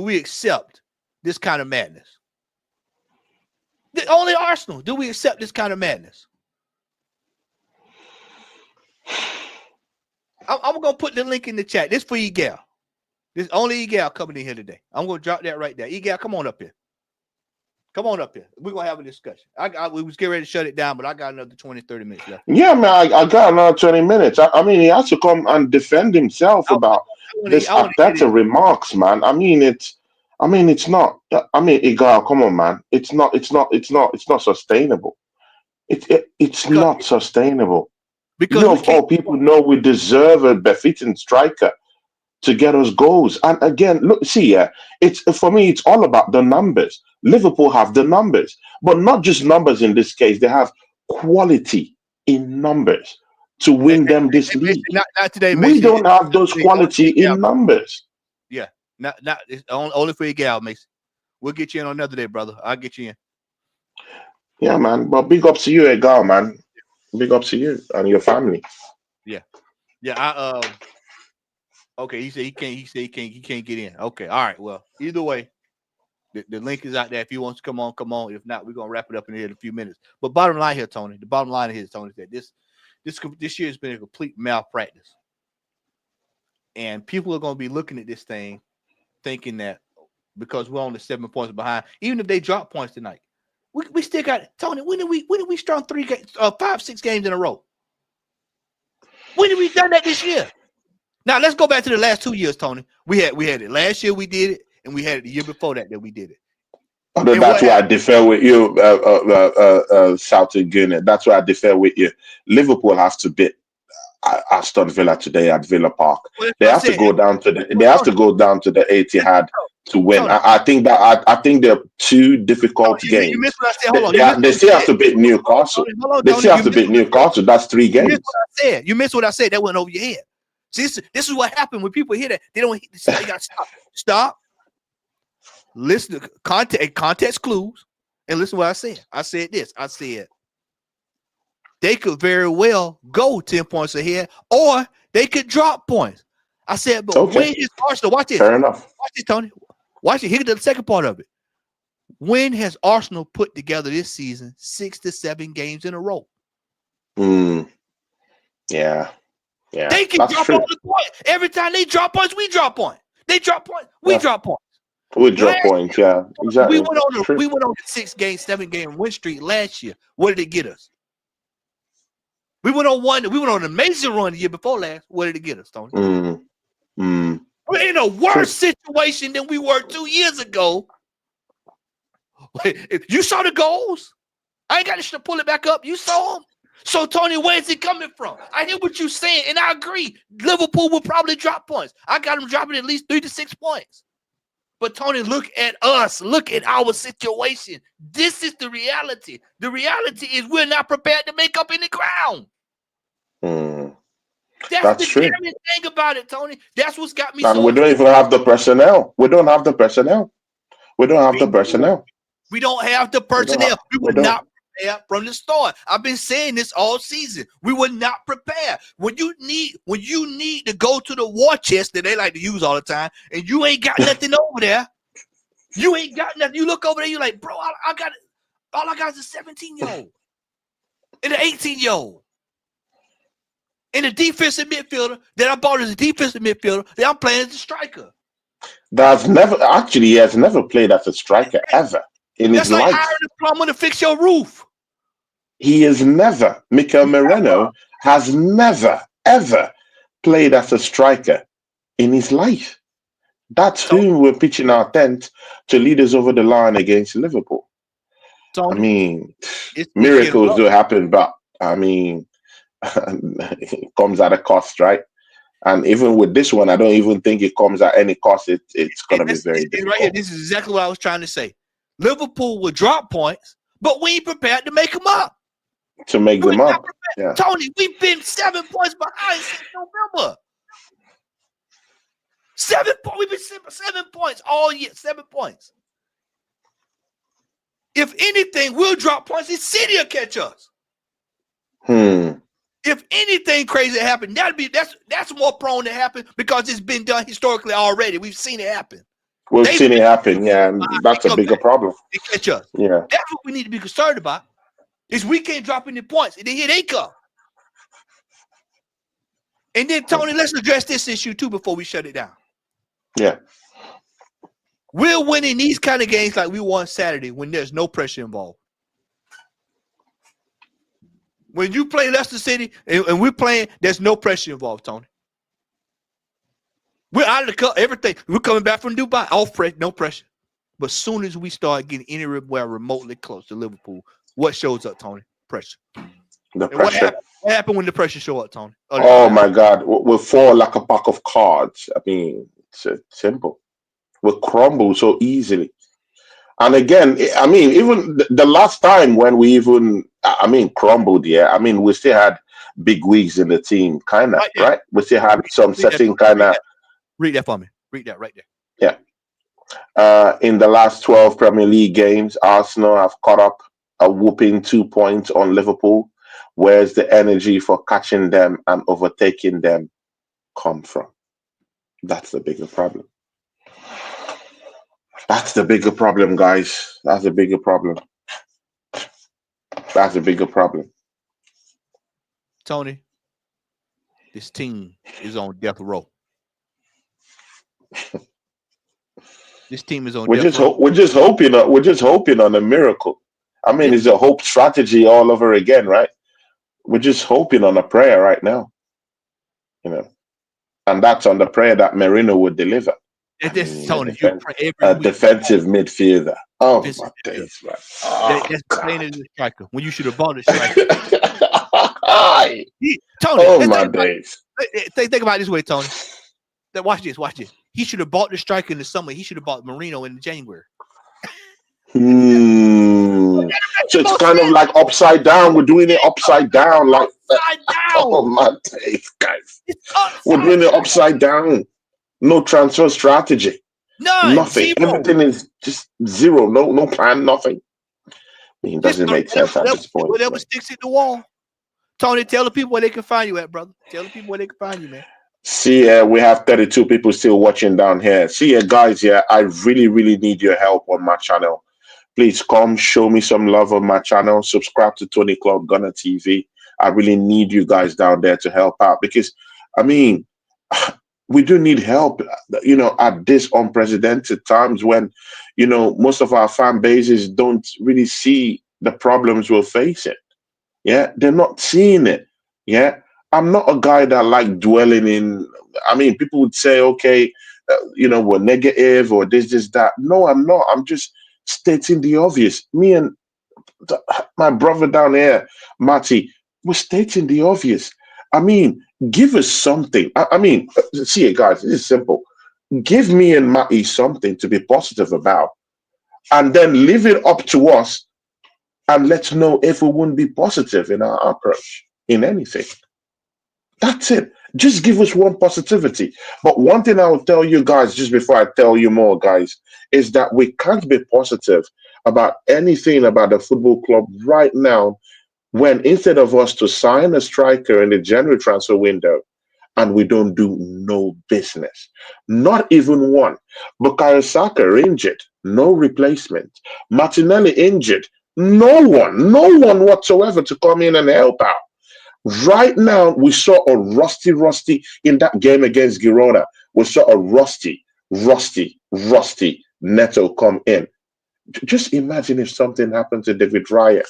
we accept this kind of madness. Only Arsenal do we accept this kind of madness. I'm going to put the link in the chat. This for Egal. This only Egal coming in here today. I'm going to drop that right there. Egal, come on up here. Come on up here. We're going to have a discussion. We was getting ready to shut it down, but I got another 20, 30 minutes left. Yeah, man, I got another 20 minutes. I mean, he has to come and defend himself about this Arteta remarks, man. I mean, it's not. I mean, Egal, come on, man. It's not sustainable. It's not sustainable. Because you of all people know we deserve a befitting striker to get us goals. And again, look, see, it's for me, it's all about the numbers. Liverpool have the numbers, but not just numbers in this case. They have quality in numbers to win them this league. Not today, we don't have those quality in numbers. Yeah, not it's only for your gal, Mason. We'll get you in on another day, brother. I'll get you in. Yeah, man. But big up to you, Egal, man. Big up to you and your family. Yeah. Okay, he said he can't get in. Okay, all right. Well, either way, the link is out there. If you want to come on. If not, we're gonna wrap it up in here in a few minutes. But bottom line here, Tony. The bottom line here, Tony, is that this year has been a complete malpractice. And people are gonna be looking at this thing thinking that because we're only 7 points behind, even if they drop points tonight. We still got Tony. When did we start 5, 6 games in a row? When did we done that this year? Now let's go back to the last 2 years, Tony. We had it last year. We did it, and we had it the year before that we did it. That's why I differ with you, Southern Guinea. That's why I differ with you. Liverpool have to beat Aston Villa today at Villa Park. They have to go down to the Etihad to win. I think they're 2 difficult games. You missed what I said. They still have to beat Newcastle. They still have to beat Newcastle. That's 3 games. You missed what I said. That went over your head. See, this is what happened when people hear that. They don't. They got to stop. Listen to context clues, and listen to what I said. I said this. I said they could very well go 10 points ahead, or they could drop points. I said, but when is Arsenal? Watch this. Fair enough. Watch this, Tony. Watch it. Here's the second part of it. When has Arsenal put together this season 6 to 7 games in a row? Yeah. They can drop all the points. Every time they drop points, we drop points. They drop points, we drop points. We drop points, yeah, exactly. We went on a 6-game, 7-game win streak last year. What did it get us? We went on an amazing run the year before last. What did it get us, Tony? We're in a worse situation than we were 2 years ago. You saw the goals? I ain't got to pull it back up. You saw them. So, Tony, where's it coming from? I hear what you're saying, and I agree. Liverpool will probably drop points. I got them dropping at least 3 to 6 points. But, Tony, look at us. Look at our situation. This is the reality. The reality is we're not prepared to make up any ground. That's the true. damn thing about it, Tony. That's what's got me. And we don't even have the personnel. We don't have the personnel. We don't have the personnel. We don't have the personnel. We were not prepared from the start. I've been saying this all season. We were not prepared. When you need to go to the war chest that they like to use all the time, and you ain't got nothing over there. You ain't got nothing. You look over there, you're like, bro, I got it. All I got is a 17-year-old and an 18-year-old. And a defensive midfielder that I bought as a defensive midfielder that I'm playing as a striker. He has never played as a striker ever in his life. That's like hiring a plumber to fix your roof. He has never. Merino has never, ever played as a striker in his life. That's who we're pitching our tent to lead us over the line against Liverpool. Tony, I mean, miracles do happen, but I mean, it comes at a cost, right? And even with this one, I don't even think it comes at any cost. It's going to be very difficult. Right here, this is exactly what I was trying to say. Liverpool will drop points, but we ain't prepared to make them up. Yeah. Tony, we've been 7 points behind since November. We've been 7 points all year. 7 points. If anything, we'll drop points. The City will catch us. If anything crazy happen, that's more prone to happen because it's been done historically already. We've seen it happen. We've seen it happen, yeah. And that's a bigger problem. They catch us. Yeah. That's what we need to be concerned about. Is we can't drop any points. And then here they come. And then, Tony, let's address this issue too before we shut it down. Yeah. We're winning these kind of games like we won Saturday when there's no pressure involved. When you play Leicester City and we're playing, there's no pressure involved, Tony. We're out of the cup, everything. We're coming back from Dubai, off pressure, no pressure. But as soon as we start getting anywhere remotely close to Liverpool, what shows up, Tony? Pressure. The pressure. What happened when the pressure show up, Tony? Oh my God, we fall like a pack of cards. I mean, it's simple. We crumble so easily. And again, I mean, even the last time when we crumbled, yeah, I mean, we still had big wigs in the team, kind of, right? We still had some certain kind of. Read that for me. Read that right there. Yeah. In the last 12 Premier League games, Arsenal have caught up a whooping 2 points on Liverpool. Where's the energy for catching them and overtaking them come from? That's the bigger problem. That's the bigger problem, guys. That's the bigger problem. That's a bigger problem. Tony, this team is on death row. This team is on death row. We're just hoping on a miracle. I mean, it's a hope strategy all over again, right? We're just hoping on a prayer right now. You know. And that's on the prayer that Merino would deliver. Tony, a defensive midfielder. Oh, my days, man. That's playing as a striker when you should have bought a striker. Tony, my days. Think about it this way, Tony. Watch this. He should have bought the striker in the summer. He should have bought Merino in January. So it's kind of like upside down. We're doing it upside down. Like upside down. Oh, my days, guys. We're doing it upside down. No transfer strategy. Nothing. Zero. Everything is just zero. No plan, nothing. I mean, it doesn't make sense at this point. Whatever sticks at the wall. Tony, tell the people where they can find you at, brother. Tell the people where they can find you, man. See, we have 32 people still watching down here. See, guys, I really, really need your help on my channel. Please come show me some love on my channel. Subscribe to Tony Clark Gunner TV. I really need you guys down there to help out because, I mean, we do need help, at this unprecedented times when, most of our fan bases don't really see the problems we're facing. Yeah, they're not seeing it. Yeah, I'm not a guy that like dwelling in. I mean, people would say, okay, we're negative or this, that. No, I'm not. I'm just stating the obvious. Me and my brother down here, Matty, we're stating the obvious. I mean, give us something. I mean, see it, guys. It's simple. Give me and Matty something to be positive about, and then leave it up to us, and let's know if we won't be positive in our approach in anything. That's it. Just give us one positivity. But one thing I will tell you guys, just before I tell you more, guys, is that we can't be positive about anything about the football club right now when instead of us to sign a striker in the January transfer window, and we don't do no business. Not even one. Bukayo Saka injured, no replacement. Martinelli injured, no one whatsoever to come in and help out. Right now, we saw a rusty in that game against Girona. We saw a rusty Neto come in. Just imagine if something happened to David Raya,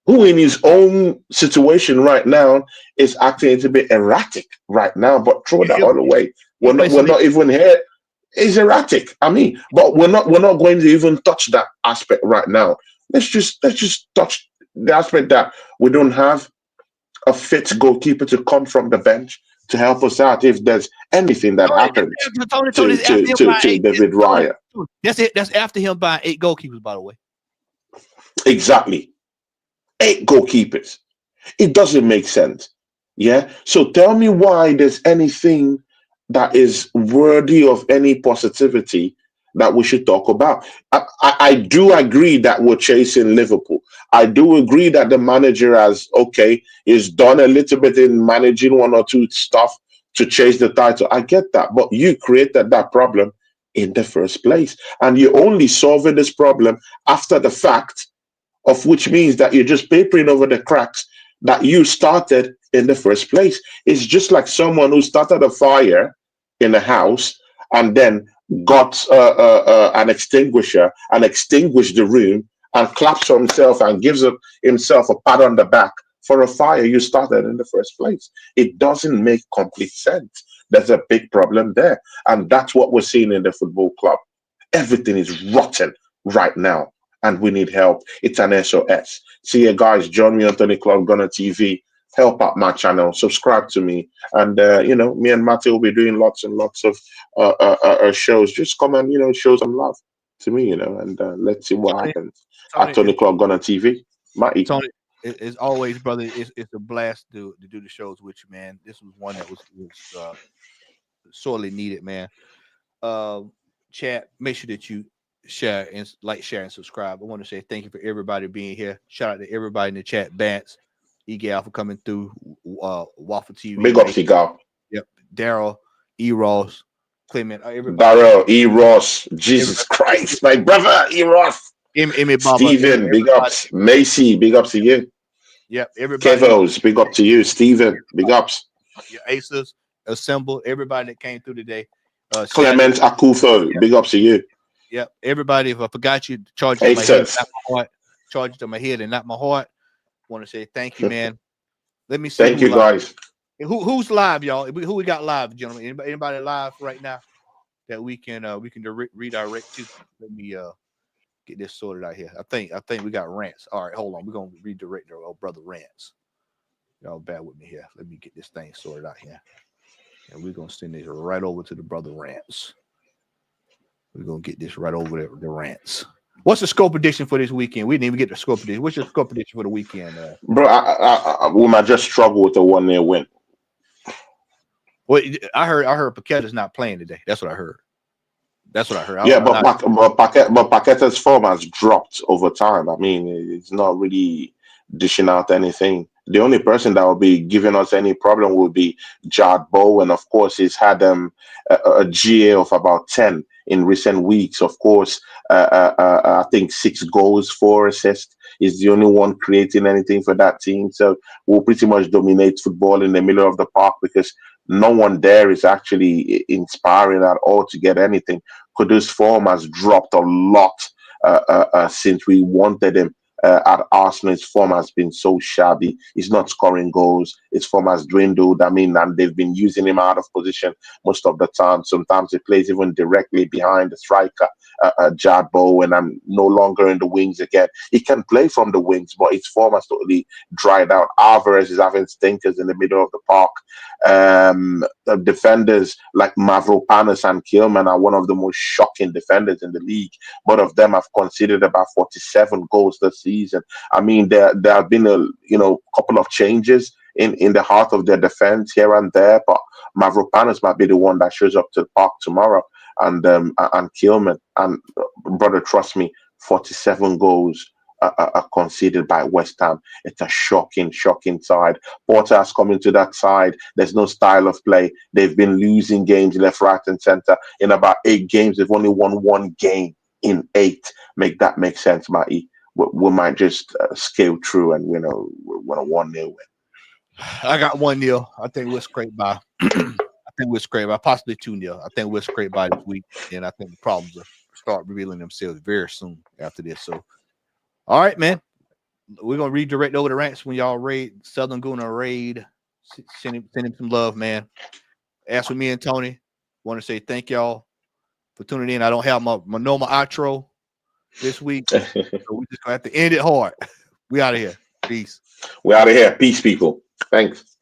who in his own situation right now is acting to be erratic right now, but throw that all away. We're not even here. It's erratic. I mean, but we're not going to even touch that aspect right now. Let's just touch the aspect that we don't have a fit goalkeeper to come from the bench to help us out if there's anything that happens to David Raya. That's it. That's after him buying 8 goalkeepers, by the way. Exactly. 8 goalkeepers. It doesn't make sense. Yeah. So tell me why there's anything that is worthy of any positivity that we should talk about. I do agree that we're chasing Liverpool. I do agree that the manager is done a little bit in managing one or two stuff to chase the title. I get that, but you created that problem in the first place, and you're only solving this problem after the fact, of which means that you're just papering over the cracks that you started in the first place. It's just like someone who started a fire in a house and then got an extinguisher and extinguished the room and claps for himself and gives himself a pat on the back for a fire you started in the first place. It doesn't make complete sense. There's a big problem there. And that's what we're seeing in the football club. Everything is rotten right now, and we need help. It's an SOS. See you guys. Join me on Tony Club Gunner TV. Help out my channel. Subscribe to me. And, me and Matty will be doing lots and lots of shows. Just come and, show some love to me, and let's see what happens at Tony Club Gunner TV. Matty. Tony, as always, brother, it's a blast to do the shows with you, man. This was one that was sorely needed, man. Chat, make sure that you share and subscribe. I want to say thank you for everybody being here. Shout out to everybody in the chat. Bance, Egal for coming through. Waffle TV. Big up, Egal. Yep. Daryl, E. Ross, Clement. Daryl, E. Ross. Jesus Christ, my brother, E. Ross. Steven, big ups. Macy, big ups to you. Yep. Everybody. Kevos, big up to you. Steven, big ups. Your Aces, Assemble, everybody that came through today. Clement Akufo, big ups to you. Yep. Everybody, if I forgot you, charge it to my head, not my heart. Charge it to my head and not my heart. Want to say thank you, man. Let me see. Thank you, guys. Who's live, y'all? Who we got live, gentlemen? Anybody live right now that we can redirect to? Let me get this sorted out here. I think we got Rants. All right, hold on. We're gonna redirect our brother Rants. Y'all bear with me here. Let me get this thing sorted out here. And we're gonna send this right over to the brother Rants. We're gonna get this right over there, the Rants. What's the score prediction for this weekend? We didn't even get the score prediction. What's your score prediction for the weekend? Bro, we might just struggle with a 1-0 win. Well, I heard Paqueta's not playing today. That's what I heard. Yeah, but Paqueta's form has dropped over time. I mean, it's not really dishing out anything. The only person that will be giving us any problem will be Jad Bow, and of course, he's had a GA of about 10 in recent weeks. Of course, I think 6 goals, 4 assists. Is the only one creating anything for that team. So we'll pretty much dominate football in the middle of the park because no one there is actually inspiring at all to get anything. Kudus' form has dropped a lot since we wanted him at Arsenal. His form has been so shabby. He's not scoring goals. His form has dwindled. I mean, and they've been using him out of position most of the time. Sometimes he plays even directly behind the striker, Jadbo, and I'm no longer in the wings again. He can play from the wings, but his form has totally dried out. Alvarez is having stinkers in the middle of the park. The defenders like Mavropanos and Kilman are one of the most shocking defenders in the league. Both of them have conceded about 47 goals this season. I mean, there have been a couple of changes in the heart of their defense here and there, but Mavropanos might be the one that shows up to the park tomorrow, and Kilman. And brother, trust me, 47 goals are conceded by West Ham. It's a shocking side. Porter has come into that side. There's no style of play. They've been losing games left, right, and center. In about 8 games, they've only won 1 game in 8. Make that make sense, Matty? We might just scale through and win a 1-0 win. I got 1-0. I think we'll scrape by. Possibly 2-0. I think we'll scrape by this week, and I think the problems will start revealing themselves very soon after this. So, all right, man. We're gonna redirect over the ranks when y'all raid Southern Guna raid. Send him some love, man. As for me and Tony, want to say thank y'all for tuning in. I don't have my normal outro this week, so we just gonna have to end it hard. We out of here. Peace. We out of here. Peace, people. Thanks.